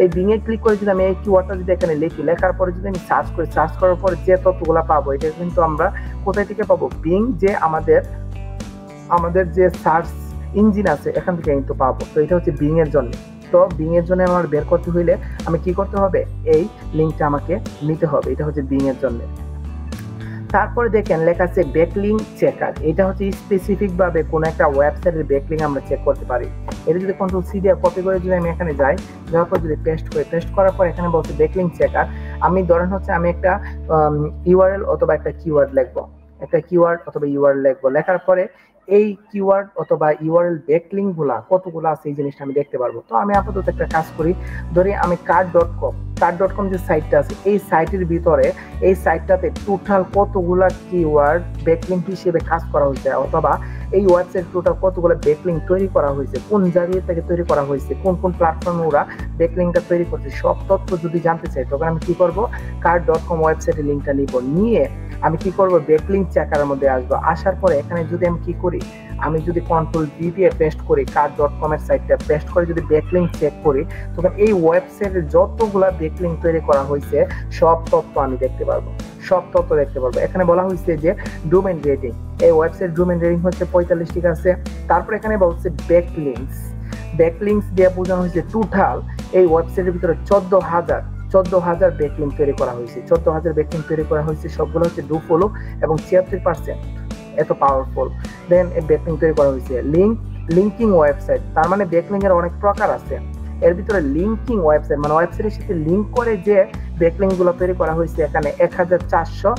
এই বিং এ ক্লিক করে যদি আমি এই কিওয়ার্ডটা যদি এখানে লিখি, লেখার পরে যদি আমি সার্চ করি, সার্চ করার পরে যে তথ্যগুলো পাবো, এটা কিন্তু আমরা কোথায় থেকে পাবো, বিং যে আমাদের যে সার্চ ইঞ্জিন আছে এখান থেকে কিন্তু পাবো। তো এটা হচ্ছে বিং এর জন্য। তো বিং এর জন্য আমার বের করতে হইলে আমি কি করতে হবে, এই লিঙ্কটা আমাকে নিতে হবে, এটা হচ্ছে বিং এর জন্য। তারপরে দেখেন লেখা আছে ব্যাকলিঙ্ক চেকার, এটা হচ্ছে স্পেসিফিক ভাবে কোনো একটা ওয়েবসাইটের ব্যাকলিঙ্ক আমরা চেক করতে পারি। এটা যদি কন্ট্রোল সি দিয়ে কপি করে যদি আমি এখানে যাই, যাওয়ার পর যদি পেস্ট করার পর এখানে বলছে ব্যাকলিঙ্ক চেকার, আমি ধরেন হচ্ছে আমি একটা ইউআরএল অথবা একটা কিওয়ার্ড লিখবো, লেখার পরে এই কিওয়ার্ড অথবা ইউআরএল ব্যাকলিঙ্ক গুলা কতগুলো আছে এই জিনিসটা আমি দেখতে পারবো। তো আমি আপাতত একটা কাজ করি, ধরি আমি কার্ড.কম যে সাইটটা আছে, এই সাইটের ভিতরে এই সাইটটাতে টোটাল কতগুলা কিওয়ার্ড ব্যাকলিঙ্ক হিসেবে কাজ করা হয়েছে, অথবা এই ওয়েবসাইট টোটাল কতগুলো ব্যাকলিঙ্ক তৈরি করা হয়েছে, কোন জায়গা থেকে তৈরি করা হয়েছে, কোন প্ল্যাটফর্মে ওরা ব্যাকলিঙ্কটা তৈরি করছে, সব তথ্য যদি জানতে চাই, তখন আমি কি করব, কার্ড.কম ওয়েবসাইটের লিঙ্কটা নিব, নিয়ে আমি কি করব, ব্যাকলিঙ্ক চেকারের মধ্যে আসবো। আসার পরে এখানে যদি আমি কি করি, আমি যদি কন্ট্রোল ভি দিয়ে পেস্ট করি, কার্ড.কম এর সাইটটা পেস্ট করে যদি ব্যাকলিঙ্ক চেক করি, তখন এই ওয়েবসাইটের যতগুলা ব্যাকলিংক তৈরি করা হয়েছে সব তথ্য আমি দেখতে পারবো, সব তথ্য দেখতে পারবো। এখানে বলা হয়েছে যে ডোমেইন রেটিং, এই ওয়েবসাইট ডোমেইন রেটিং হচ্ছে 45, ঠিক আছে। তারপর এখানে বলছে ব্যাকলিংকস দিয়ে বোঝানো হয়েছে টোটাল এই ওয়েবসাইটের ভিতরে 14,000 ব্যাকলিংক তৈরি করা হয়েছে। 14,000 ব্যাকলিংক তৈরি করা হয়েছে, সবগুলো হচ্ছে ডু ফলো এবং 76%, এত পাওয়ারফুল। দেন এই ব্যাকলিংক তৈরি করা হয়েছে। লিঙ্কিং ওয়েবসাইট, তার মানে ব্যাকলিংক এর অনেক প্রকার আছে। এর ভিতরে লিঙ্কিং ওয়েবসাইট মানে ওয়েবসাইটের সাথে লিঙ্ক করে যে ব্যাকলিংক গুলো তৈরি করা হয়েছে, এখানে 1400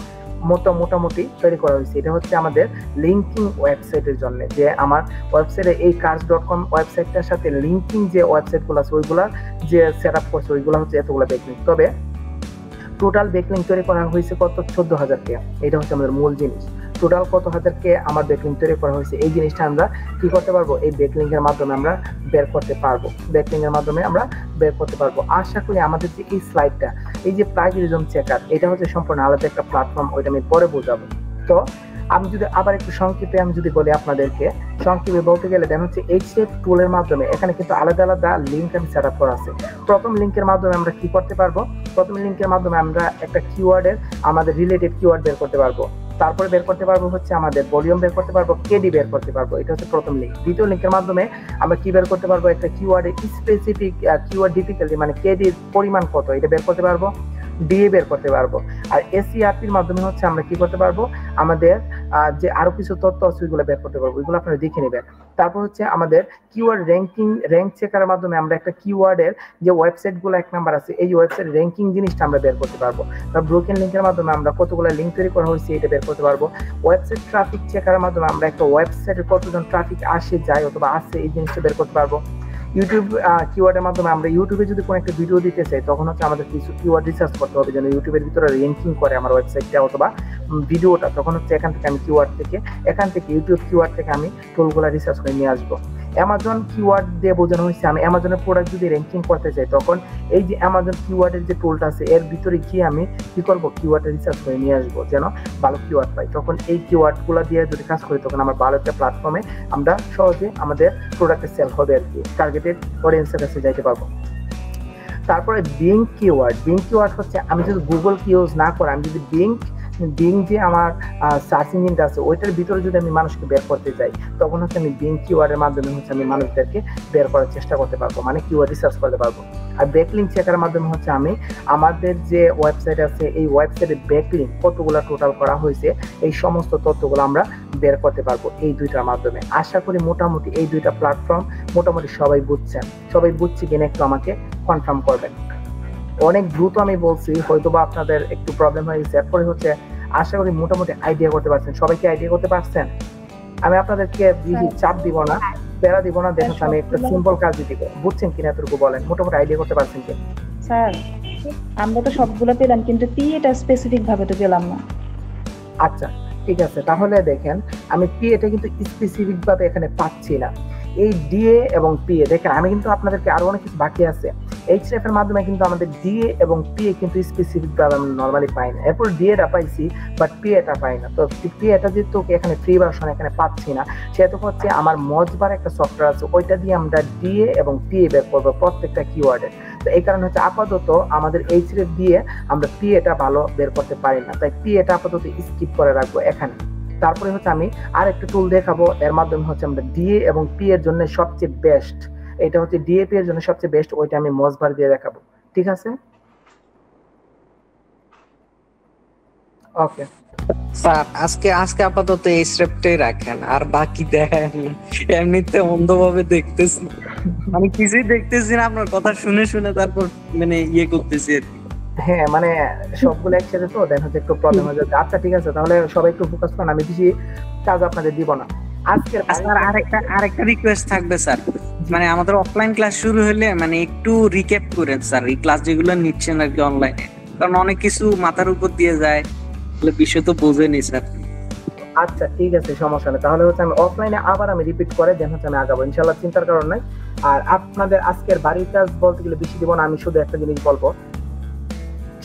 মোটামুটি তৈরি করা হয়েছে। এটা হচ্ছে আমাদের লিঙ্কিং ওয়েবসাইটের জন্য, যে আমার ওয়েবসাইটে এই কাজ.com ওয়েবসাইটটার সাথে লিঙ্কিং যে ওয়েবসাইটগুলো আছে ওইগুলা যে সেট আপ করছে ওইগুলো হচ্ছে এতগুলো ব্যাকলিংক। তবে টোটাল ব্যাকলিংক তৈরি করা হয়েছে কত? 14,000 কে। এটা হচ্ছে আমাদের মূল জিনিস। টোটাল কত হাজারকে আমার ব্যাকলিংক তৈরি করা হয়েছে, এই জিনিসটা আমরা কি করতে পারবো? এই ব্যাকলিংক এর মাধ্যমে আমরা বের করতে পারবো, ব্যাকলিংক এর মাধ্যমে আমরা বের করতে পারবো। আশা করি আমাদের যে এই স্লাইডটা, এই যে প্লাগরিজম চেকার, এটা হচ্ছে সম্পূর্ণ আলাদা একটা প্ল্যাটফর্ম, ওইটা আমি পরে বোঝাবো। তো আমি যদি আবার একটু সংক্ষেপে আমি যদি বলি আপনাদেরকে, সংক্ষেপে বলতে গেলে দেন হচ্ছে এইচটিএফ টুলের মাধ্যমে এখানে কিন্তু আলাদা আলাদা লিঙ্ক আমি সেট আপ করা আছে। প্রথম লিঙ্কের মাধ্যমে আমরা কি করতে পারবো? প্রথম লিঙ্কের মাধ্যমে আমরা একটা কিওয়ার্ডের আমাদের রিলেটেড কিওয়ার্ড বের করতে পারবো। তারপরে বের করতে পারবো হচ্ছে আমাদের ভলিউম বের করতে পারবো, কেডি বের করতে পারবো। এটা হচ্ছে প্রথম লিঙ্ক। দ্বিতীয় লিঙ্কের মাধ্যমে আমরা কি বের করতে পারবো? একটা কিওয়ার্ডের স্পেসিফিক কিওয়ার্ড ডিফিকাল্টি মানে কেডির পরিমাণ কত এটা বের করতে পারবো, ডিএ বের করতে পারবো। আর এসইআরপির মাধ্যমে হচ্ছে আমরা কি করতে পারবো? আমাদের যে আরো কিছু তথ্য আছে ওইগুলো বের করতে পারবো, ওইগুলো আপনারা দেখে নেবেন। তারপর হচ্ছে আমাদের কিওয়ার্ড র্যাঙ্ক চেকারের মাধ্যমে আমরা একটা কিওয়ার্ডের যে ওয়েবসাইট গুলো 1 নাম্বার আছে এই ওয়েবসাইট র্যাঙ্কিং জিনিসটা আমরা বের করতে পারবো। তারপর ব্রোকেন লিঙ্কের মাধ্যমে আমরা কতগুলো লিঙ্ক তৈরি করা হয়েছে এটা বের করতে পারবো। ওয়েবসাইট ট্রাফিক চেকারের মাধ্যমে আমরা একটা ওয়েবসাইটে কতজন ট্রাফিক আসে যায় অথবা আসে এই জিনিসটা বের করতে পারবো। ইউটিউব কিওয়ার্ডের মাধ্যমে আমরা ইউটিউবে যদি কোনো একটা ভিডিও দিতে চাই তখন হচ্ছে আমাদের কিছু কিওয়ার্ড রিসার্চ করতে হবে যেন ইউটিউবের ভিতরে র্যাঙ্কিং করে আমার ওয়েবসাইটটা অথবা ভিডিওটা। তখন হচ্ছে এখান থেকে আমি ইউটিউব কিওয়ার্ড থেকে আমি টুলগুলো রিসার্চ করে নিয়ে আসবো। অ্যামাজন কিওয়ার্ড দিয়ে বোঝানো হয়েছে আমি অ্যামাজনের প্রোডাক্ট যদি র্যাঙ্কিং করতে চাই তখন এই যে অ্যামাজন কিওয়ার্ডের যে টুলটা আছে এর ভিতরে গিয়ে আমি কি করবো? কিওয়ার্ড রিসার্চ করে নিয়ে আসবো যেন ভালো কিওয়ার্ড পাই। তখন এই কিওয়ার্ডগুলো দিয়ে যদি কাজ করি তখন আমার ভালো একটা প্ল্যাটফর্মে আমরা সহজে আমাদের প্রোডাক্টের সেল হবে আর কি, টার্গেটেড অডিয়েন্সের কাছে যাইতে পারবো। তারপরে বিং কিওয়ার্ড হচ্ছে আমি যদি গুগল কি ইউজ না করে আমি যদি বিং যে আমার সার্চ ইঞ্জিনটা আছে ওইটার ভিতরে যদি আমি মানুষকে বের করতে চাই তখন হচ্ছে আমি বিং কিওয়ার্ডের মাধ্যমে হচ্ছে আমি মানুষদেরকে বের করার চেষ্টা করতে পারবো, মানে কিওয়ার্ড রিসার্চ করতে পারবো। আর ব্যাকলিংক চেকারের মাধ্যমে হচ্ছে আমি আমাদের যে ওয়েবসাইট আছে এই ওয়েবসাইটের ব্যাকলিংক কতগুলো টোটাল করা হয়েছে এই সমস্ত তথ্যগুলো আমরা বের করতে পারবো এই দুইটার মাধ্যমে। আশা করি মোটামুটি এই দুইটা প্ল্যাটফর্ম মোটামুটি সবাই বুঝছি কিনা একটু আমাকে কনফার্ম করবেন। অনেক দ্রুত আমি বলছি, হয়তোবা আপনাদের একটু প্রবলেম হয়ে গেছে। এরপরে হচ্ছে আশা করি মোটামুটি আইডিয়া করতে পারছেন। সবাইকে আইডিয়া করতে পারছেন? আমি আপনাদেরকে চাপ দিব না, প্যারা দিব না, দেখেন আমি একটা সিম্পল কাজ দিতে বুঝছেন কিনা এতটুকু বলেন, মোটামুটি আইডিয়া করতে পারছেন কি? স্যার আমরা তো সবগুলো পেলাম কিন্তু এটা স্পেসিফিক ভাবে তো পেলাম না। আচ্ছা ঠিক আছে, তাহলে দেখেন আমি এটা কিন্তু স্পেসিফিক ভাবে এখানে পাচ্ছি না। এই ডিএ এবং পিএ দেখেন আমি কিন্তু আপনাদেরকে আরো অনেক কিছু বাকি আছে। এইচএফ এর মাধ্যমে কিন্তু আমাদের ডিএ এবং পিএ কিন্তু স্পেসিফিক ভাবে আমরা নরমালি পাই না। এরপর ডিএটা পাইছি বাট পিএটা পাই না। তো পিএটা যেহেতু এখানে ফ্রি ভার্সন এখানে পাচ্ছি না সেহেতু হচ্ছে আমার মজবার একটা সফটওয়্যার আছে ওইটা দিয়ে আমরা ডিএ এবং পিএ বের করবো প্রত্যেকটা কিওয়ার্ডে। তো এই কারণে হচ্ছে আপাতত আমাদের এইচএফ দিয়ে আমরা পিএটা ভালো বের করতে পারি না, তাই পিএটা আপাতত স্কিপ করে রাখবো এখানে। তারপরে হচ্ছে আমি আর একটা টুল দেখাবো, এর মাধ্যমে হচ্ছে আমরা ডিএ এবং পি এর জন্য সবচেয়ে বেস্ট, এটা হচ্ছে ডিএপি এর জন্য সবচেয়ে বেস্ট, ওইটা আমি মজবার দিয়ে দেখাবো। ঠিক আছে, ওকে স্যার আজকে আপাতত এই স্টেপটাই রাখেন আর বাকি দেখেন। এমনিতে অন্ধভাবে দেখতেছি, আমি কিছুই দেখতেছি না, আপনার কথা শুনে শুনে তারপর মানে করতেছি আর কি। হ্যাঁ মানে সবগুলো একসাথে তো দেন হচ্ছে একটু প্রবলেম হয়ে যাচ্ছে। আচ্ছা ঠিক আছে, তাহলে সবাই একটু ফোকাস করুন, আমি বেশি কাজ আপনাদের দিব না আজকে। স্যার আরেকটা রিকোয়েস্ট থাকবে স্যার, মানে আমাদের অফলাইন ক্লাস শুরু হলে মানে একটু রিক্যাপ করেন স্যার এই ক্লাস যেগুলো নিচ্ছেন আর কি অনলাইনে, কারণ অনেক কিছু মাথার উপর দিয়ে যায়, বিষয় তো বোঝেনি স্যার। আচ্ছা ঠিক আছে, সমস্যা নেই, তাহলে হচ্ছে আমি অফলাইনে আবার আমি রিপিট করে দেন হচ্ছে আমি আগাবো ইনশাআল্লাহ, চিন্তার কারণ নাই। আর আপনাদের আজকের বাড়ির কাজ বলতে গেলে বেশি দিব না, আমি শুধু একটা জিনিস বলবো,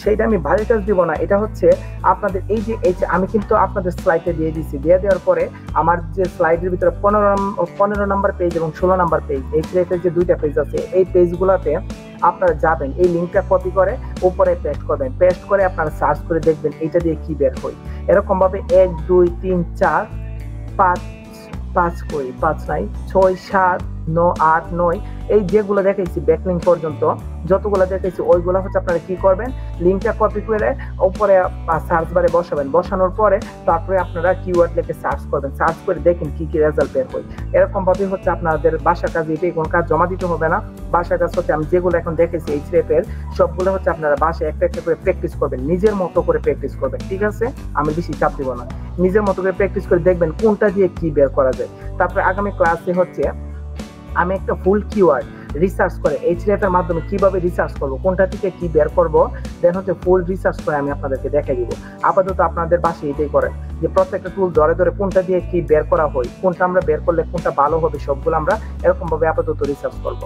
সেইটা আমি ভারী টাচ দিব না, এটা হচ্ছে আপনাদের এই যে আমি কিন্তু আপনাদের স্লাইডে দিয়ে দিচ্ছি, দিয়ে দেওয়ার পরে আমার যে স্লাইডের ভিতরে 15 নম্বর পেজ এবং 16 নম্বর পেজ, এইচরেফের যে 2টা পেজ আছে, এই পেজগুলোতে আপনারা যাবেন, এই লিঙ্কটা কপি করে উপরে পেস্ট করবেন, পেস্ট করে আপনারা সার্চ করে দেখবেন এইটা দিয়ে কি বের হয়। এরকম ভাবে 1 2 3 4 5 5 নাই 6 7 9 8 9 এই যেগুলো দেখাইছি ব্যাকলিঙ্ক পর্যন্ত যতগুলো দেখাইছি ওইগুলো হচ্ছে আপনারা কি করবেন, লিঙ্কটা কপি করে উপরে সার্চ বারে বসাবেন, বসানোর পরে তারপরে আপনারা কিওয়ার্ড লিখে সার্চ করবেন, সার্চ করে দেখেন কি কি রেজাল্ট বের হয়। এরকম ভাবে হচ্ছে আপনাদের বাসা কাজ, এটাই কোনো কাজ জমা দিতে হবে না। বাসা কাজ হচ্ছে আমি যেগুলো এখন দেখেছি এইচরেফের সবগুলো হচ্ছে আপনারা বাসায় একটা একটা করে প্র্যাকটিস করবেন, নিজের মতো করে প্র্যাকটিস করবেন, ঠিক আছে? আমি বেশি চাপ দিব না, নিজের মতো করে প্র্যাকটিস করে দেখবেন কোনটা দিয়ে কি বের করা যায়। তারপরে আগামী ক্লাসে হচ্ছে আমি একটা ফুল কিওয়ার্ড রিসার্চ করে এইচরেফ এর মাধ্যমে কিভাবে রিসার্চ করবো, কোনটা থেকে কি বের করবো, দেন হচ্ছে ফুল রিসার্চ করে আমি আপনাদেরকে দেখাই দিব। আপাতত আপনাদের বাসায় এটাই করেন যে প্রত্যেকটা টুল ধরে ধরে কোনটা দিয়ে কি বের করা হয়, কোনটা আমরা বের করলে কোনটা ভালো হবে, সবগুলো আমরা এরকম ভাবে আপাতত রিসার্চ করবো।